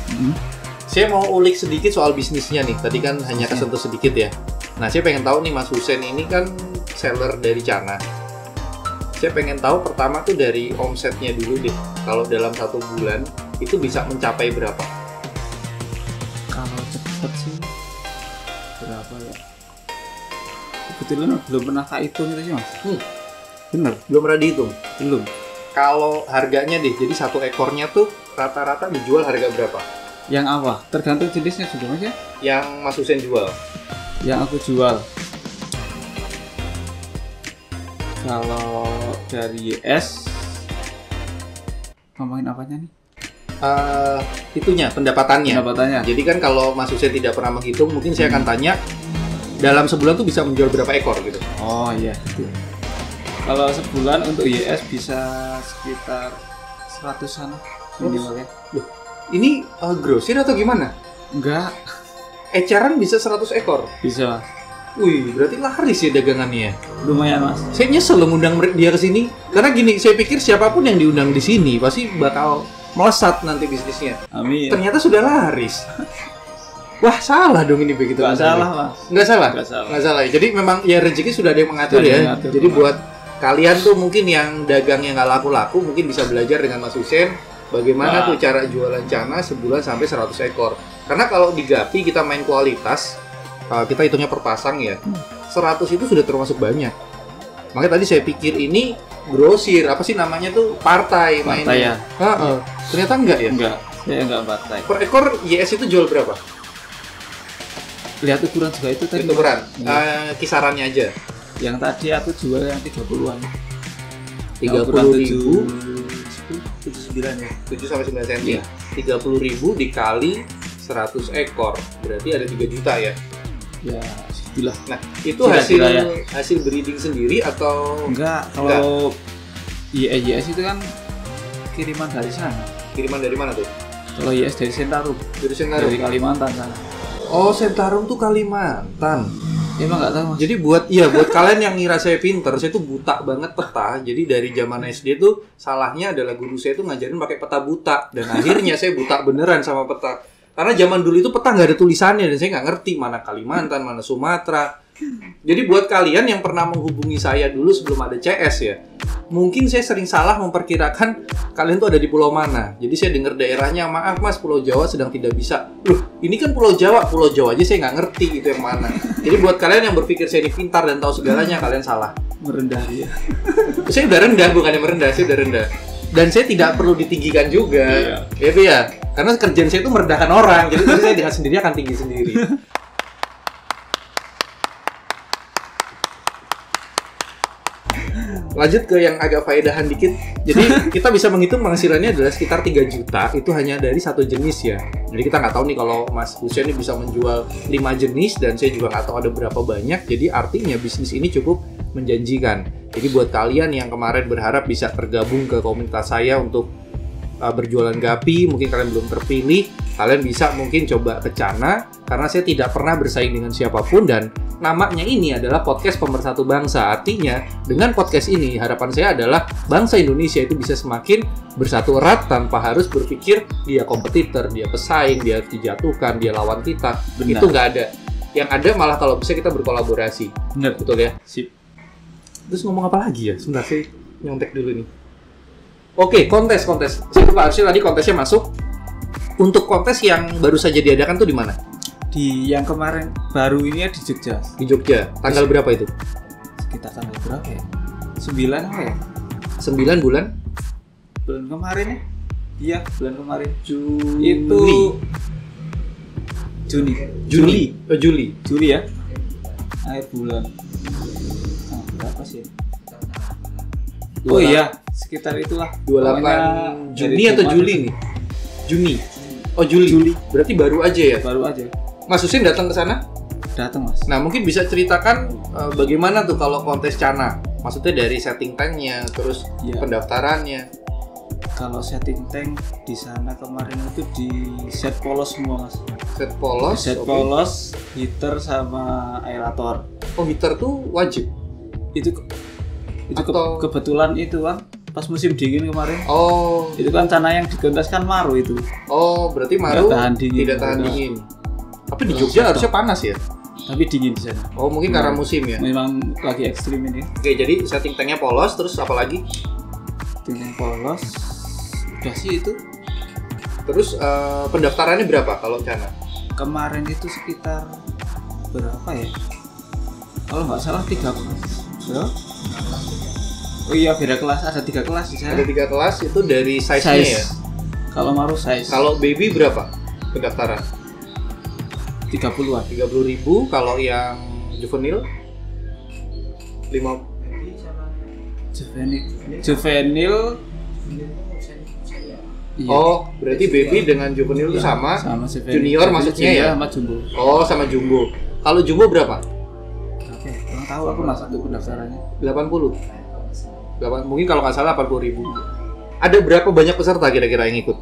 Saya mau ulik sedikit soal bisnisnya nih. Tadi kan hanya kesentuh sedikit ya. Nah, saya pengen tahu nih Mas Hussein ini kan seller dari Cana. Saya pengen tahu pertama tuh dari omsetnya dulu deh. Kalau dalam 1 bulan itu bisa mencapai berapa? Kalau cepet sih berapa ya? Kebetulan belum pernah tak hitung itu sih mas. Bener, belum pernah dihitung. Belum. Kalau harganya deh, jadi 1 ekornya tuh rata-rata dijual harga berapa? Yang apa? Tergantung jenisnya juga mas ya. Yang Mas Hussein jual? Yang aku jual. Kalau dari YS ngomongin apanya nih? Itunya, pendapatannya. Pendapatannya. Jadi kan kalau Mas Hussein tidak pernah menghitung, mungkin saya akan tanya dalam sebulan tuh bisa menjual berapa ekor gitu? Oh iya. Gitu. Kalau sebulan untuk YS bisa sekitar 100-an minimalnya. Ini grosir atau gimana? Enggak, Eceran bisa 100 ekor. bisa mas. Wih, berarti laris ya dagangannya. Lumayan mas. Saya nyesel loh ngundang dia ke sini. Karena gini, saya pikir siapapun yang diundang di sini pasti bakal melesat nanti bisnisnya. Amin. Ternyata sudah laris. Wah, salah dong ini begitu. Enggak salah mas. Nggak salah? Nggak salah. Nggak salah. Jadi memang ya rezeki sudah ada yang mengatur Ada yang ya. mengatur, Jadi Mas. buat kalian tuh mungkin yang dagang yang nggak laku-laku mungkin bisa belajar dengan Mas Hussein bagaimana Wah. tuh cara jualan Cana sebulan sampai 100 ekor. Karena kalau di Gapi kita main kualitas, kita hitungnya per pasang ya. 100 itu sudah termasuk banyak. Makanya tadi saya pikir ini grosir, apa sih namanya tuh partai Partai mainnya. ya? Heeh. Ternyata enggak ya? Enggak, saya enggak partai. Per ekor YS itu jual berapa? Lihat ukuran juga itu tadi. Itu beran. Iya. Kisarannya aja. Yang tadi aku jual yang 30-an. 30.000 79 ya. 7 sampai 9 cm. Iya. 30.000 dikali 100 ekor. Berarti ada 3 juta ya. Ya, segitulah. Nah, itu Kira-kira ya. hasil breeding sendiri atau Enggak, kalau IES itu kan kiriman dari sana. kiriman dari mana tuh? Kalau IES dari Sentarum, Dari Sentarum. dari Kalimantan sana. Oh, Sentarum tuh Kalimantan. Emang nggak tahu mas. Jadi buat kalian yang ngira saya pinter, saya tuh buta banget peta. Jadi dari zaman SD tuh salahnya adalah guru saya tuh ngajarin pakai peta buta, dan akhirnya saya buta beneran sama peta. Karena zaman dulu itu peta nggak ada tulisannya dan saya nggak ngerti mana Kalimantan, mana Sumatera. Jadi buat kalian yang pernah menghubungi saya dulu sebelum ada CS ya, mungkin saya sering salah memperkirakan kalian tuh ada di pulau mana. Jadi saya dengar daerahnya, maaf mas, Pulau Jawa sedang tidak bisa. Loh, ini kan Pulau Jawa aja saya nggak ngerti itu yang mana. Jadi buat kalian yang berpikir saya ini pintar dan tahu segalanya, kalian salah. Merendah ya. Saya udah rendah, bukannya merendah, saya udah rendah. Dan saya tidak perlu ditinggikan juga. Iya. Ya. Karena kerjaan saya itu merendahkan orang. Jadi saya dengan sendiri akan tinggi sendiri. Lanjut ke yang agak faedahan dikit. Jadi kita bisa menghitung penghasilannya adalah sekitar 3 juta. Itu hanya dari satu jenis ya. Jadi kita nggak tahu nih kalau Mas Hussein ini bisa menjual 5 jenis. Dan saya juga nggak tahu ada berapa banyak. Jadi artinya bisnis ini cukup menjanjikan. Jadi buat kalian yang kemarin berharap bisa tergabung ke komunitas saya untuk berjualan gapi, mungkin kalian belum terpilih, kalian bisa mungkin coba ke Cana, karena saya tidak pernah bersaing dengan siapapun dan namanya ini adalah podcast pemersatu bangsa. Artinya dengan podcast ini harapan saya adalah bangsa Indonesia itu bisa semakin bersatu erat tanpa harus berpikir dia kompetitor, dia pesaing, dia dijatuhkan, dia lawan kita. Benar. Itu nggak ada. Yang ada malah kalau bisa kita berkolaborasi. Benar. Betul ya? Sip. Terus ngomong apa lagi ya? Sebentar, saya nyontek dulu nih. Oke, kontes. Saya lupa, harusnya tadi kontesnya masuk. Untuk kontes yang baru saja diadakan tuh di mana? Di yang kemarin baru ini ya di Jogja. Di Jogja. Tanggal berapa itu? Sekitar tanggal berapa ya? 9 apa ya? 9 bulan? Bulan kemarin ya? Iya, bulan kemarin. Juli. Itu Juni. Juli ya? Akhir bulan. Berapa sih? Oh iya, sekitar itulah. 28 Juni dari atau Jumat. Juli nih? Juni. Oh, Juli. Berarti baru aja ya? Baru aja. Mas Husin datang ke sana? Datang mas. Nah, mungkin bisa ceritakan bagaimana tuh kalau kontes Cana? Maksudnya dari setting tanknya, terus Iya. pendaftarannya. Kalau setting tank di sana kemarin itu di set polos semua mas. Set polos. Set oke. polos, heater sama aerator. Oh, heater tuh wajib? Itu Atau- kebetulan itu kan pas musim dingin kemarin. Oh, Itu kan Cana yang digentas kan Maru itu. berarti Maru Nggak tahan dingin. tidak tahan Nggak. dingin. Tapi di Jogja harusnya panas ya? Tapi dingin di sana. Oh, mungkin karena musim ya? Memang lagi ekstrim ini. Oke, jadi setting tanknya polos, terus apa lagi? Dengan polos. Udah sih itu. Terus pendaftarannya berapa kalau Cana? Kemarin itu sekitar berapa ya? Kalau nggak salah 3 kelas. Berapa? Oh iya, beda kelas, ada 3 kelas di sana. Ada 3 kelas, itu dari size-nya ya? Kalau Maru size. Kalau baby berapa pendaftaran? 30-an. 30.000, kalau yang juvenil? 5. Juvenil. Iya. Oh, berarti baby dengan juvenil itu sama? Sama juvenil. Junior maksudnya ya? Sama jumbo. Oh, sama jumbo. Kalau jumbo berapa? Oke, kurang tahu aku mas untuk pendaftarannya. 80. Mungkin kalau nggak salah 80.000. Ada berapa banyak peserta kira-kira yang ikut?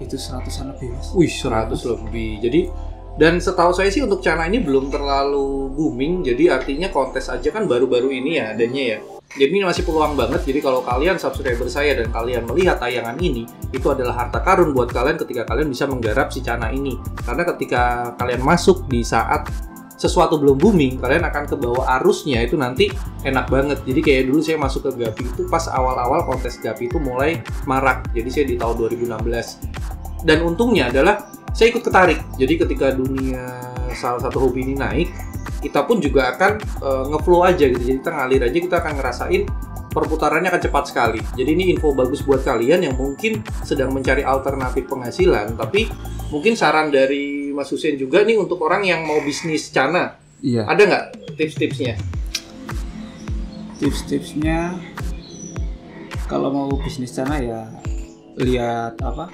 Itu 100-an lebih mas. Wih, 100 lebih. Jadi, dan setahu saya sih untuk Cana ini belum terlalu booming. Jadi artinya kontes aja kan baru-baru ini ya adanya ya. Jadi ini masih peluang banget. Jadi kalau kalian subscriber saya dan kalian melihat tayangan ini, itu adalah harta karun buat kalian ketika kalian bisa menggarap si Cana ini. Karena ketika kalian masuk di saat sesuatu belum booming, kalian akan ke bawah arusnya itu nanti enak banget. Jadi kayak dulu saya masuk ke Gapi itu pas awal-awal kontes Gapi itu mulai marak. Jadi saya di tahun 2016. Dan untungnya adalah saya ikut ketarik. Jadi ketika dunia salah satu hobi ini naik, kita pun juga akan ngeflow aja gitu. Jadi kita ngalir aja, kita akan ngerasain perputarannya akan cepat sekali. Jadi ini info bagus buat kalian yang mungkin sedang mencari alternatif penghasilan. Tapi mungkin saran dari Mas Hussein juga nih untuk orang yang mau bisnis Cana. Iya. Ada nggak tips-tipsnya? tips-tipsnya kalau mau bisnis cana ya lihat apa,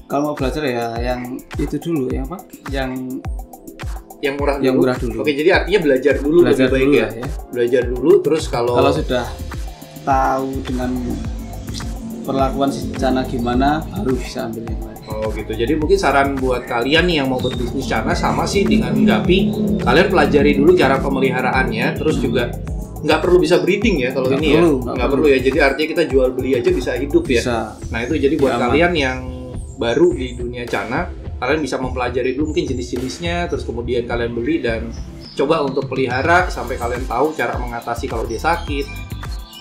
kalau mau belajar ya yang itu dulu, yang apa, yang murah dulu. Yang murah dulu. Oke, jadi artinya belajar dulu Belajar lebih baik dulu ya. ya. Belajar dulu, terus kalau sudah tahu dengan perlakuan si cana gimana baru bisa ambil yang lain. Oh gitu. Jadi mungkin saran buat kalian nih yang mau berbisnis cana sama sih dengan Gapi, kalian pelajari dulu cara pemeliharaannya, terus juga nggak perlu bisa breeding ya kalau ini ya. Nggak perlu ya. Jadi artinya kita jual beli aja bisa hidup ya. Bisa. Nah itu jadi buat Ya, kalian yang baru di dunia cana, kalian bisa mempelajari dulu mungkin jenis-jenisnya, terus kemudian kalian beli dan coba untuk pelihara sampai kalian tahu cara mengatasi kalau dia sakit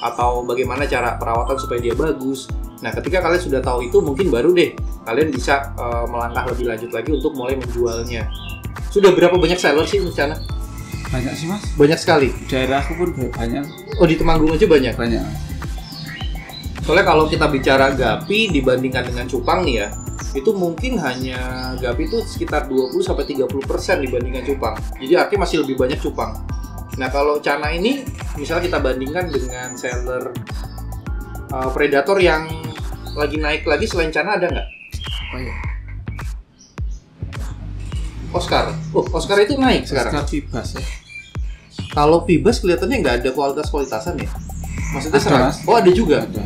atau bagaimana cara perawatan supaya dia bagus. Nah ketika kalian sudah tahu itu, mungkin baru deh kalian bisa melangkah lebih lanjut lagi untuk mulai menjualnya. Sudah berapa banyak seller sih untuk cana? Banyak sih mas. Banyak sekali. Daerahku pun banyak. Oh di Temanggung aja banyak? Banyak. Soalnya kalau kita bicara Gapi dibandingkan dengan cupang nih ya, itu mungkin hanya Gapi itu sekitar 20-30% dibandingkan cupang. Jadi artinya masih lebih banyak cupang. Nah kalau cana ini, misalnya kita bandingkan dengan seller predator yang lagi naik lagi selain cana, ada nggak? Oh iya. Oscar. Oh, Oscar itu naik sekarang. Oscar Pibas ya. Kalau Pibas kelihatannya nggak ada kualitas-kualitasan ya? Maksudnya Ada, serang? Mas. Oh ada juga? Ada.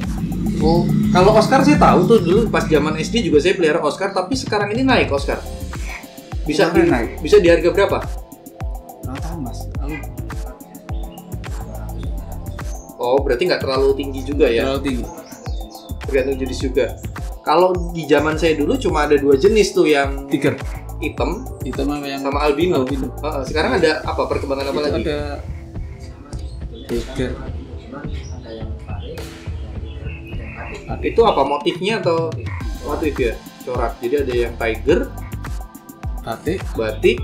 Oh, kalau Oscar saya tahu tuh dulu pas zaman SD juga saya pelihara Oscar, tapi sekarang ini naik Oscar. Bisa Kemarin naik. Bisa di harga berapa? Nggak tahu mas. Lalu Oh, berarti nggak terlalu tinggi juga ya? terlalu tinggi. Tergantung jenis juga. Kalau di zaman saya dulu cuma ada 2 jenis tuh, yang Tiger. hitam Itu mah yang sama albino. Albino. Sekarang ada apa, perkembangan apa itu lagi? ada Tiger. Itu apa motifnya atau motif ya? Corak. Jadi ada yang tiger, batik,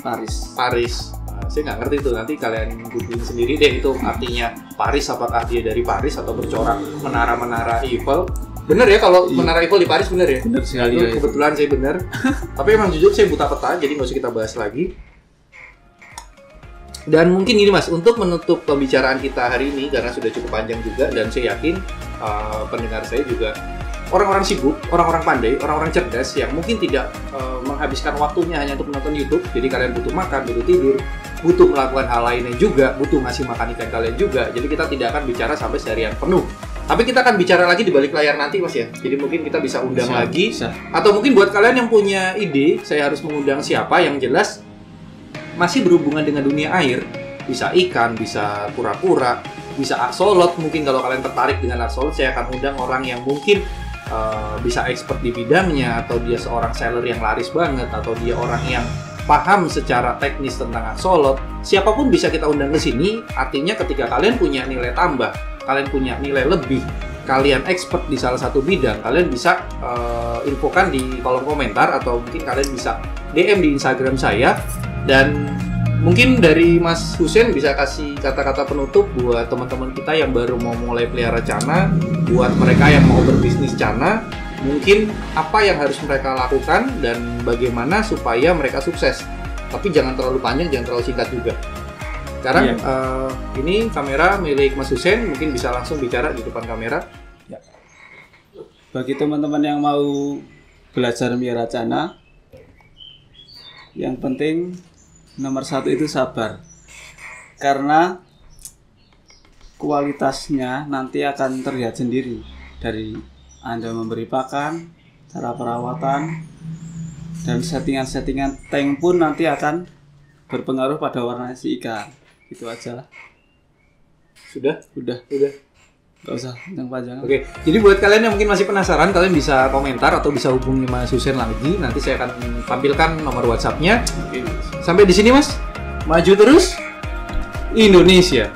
Paris. Paris. Nah, saya nggak ngerti tuh, nanti kalian googling sendiri deh itu artinya Paris, apakah dia dari Paris atau bercorak menara-menara Eiffel. Bener ya kalau menara Eiffel di Paris, bener ya? Bener sekali Itu ya. kebetulan saya bener. Tapi emang jujur saya buta peta, jadi nggak usah kita bahas lagi. Dan mungkin gini mas, untuk menutup pembicaraan kita hari ini karena sudah cukup panjang juga, dan saya yakin pendengar saya juga orang-orang sibuk, orang-orang pandai, orang-orang cerdas yang mungkin tidak menghabiskan waktunya hanya untuk menonton YouTube. Jadi kalian butuh makan, butuh tidur, butuh melakukan hal lainnya juga, butuh ngasih makan ikan kalian juga. Jadi kita tidak akan bicara sampai seharian penuh. Tapi kita akan bicara lagi di balik layar nanti mas ya. Jadi mungkin kita bisa undang lagi. Bisa. Atau mungkin buat kalian yang punya ide, saya harus mengundang siapa, yang jelas masih berhubungan dengan dunia air. Bisa ikan, bisa kura-kura, bisa aksolot. Mungkin kalau kalian tertarik dengan aksolot, saya akan undang orang yang mungkin bisa expert di bidangnya, atau dia seorang seller yang laris banget, atau dia orang yang paham secara teknis tentang aksolot. Siapapun bisa kita undang ke sini. Artinya ketika kalian punya nilai tambah, kalian punya nilai lebih, kalian expert di salah satu bidang, kalian bisa infokan di kolom komentar, atau mungkin kalian bisa DM di Instagram saya. Dan mungkin dari Mas Husein bisa kasih kata-kata penutup buat teman-teman kita yang baru mau mulai pelihara cana, buat mereka yang mau berbisnis cana, mungkin apa yang harus mereka lakukan dan bagaimana supaya mereka sukses. Tapi jangan terlalu panjang, jangan terlalu singkat juga. Sekarang ini kamera milik Mas Husein, mungkin bisa langsung bicara di depan kamera. Ya. Bagi teman-teman yang mau belajar melihara cana, yang penting nomor 1 itu sabar. Karena kualitasnya nanti akan terlihat sendiri dari Anda memberi pakan, cara perawatan, dan settingan-settingan tank pun nanti akan berpengaruh pada warna si ikan. Itu aja lah. Sudah? Udah. Gak usah panjang-panjang. Oke, jadi buat kalian yang mungkin masih penasaran, kalian bisa komentar atau bisa hubungi Mas Husein lagi. Nanti saya akan tampilkan nomor WhatsApp-nya. Sampai di sini Mas. Maju terus Indonesia.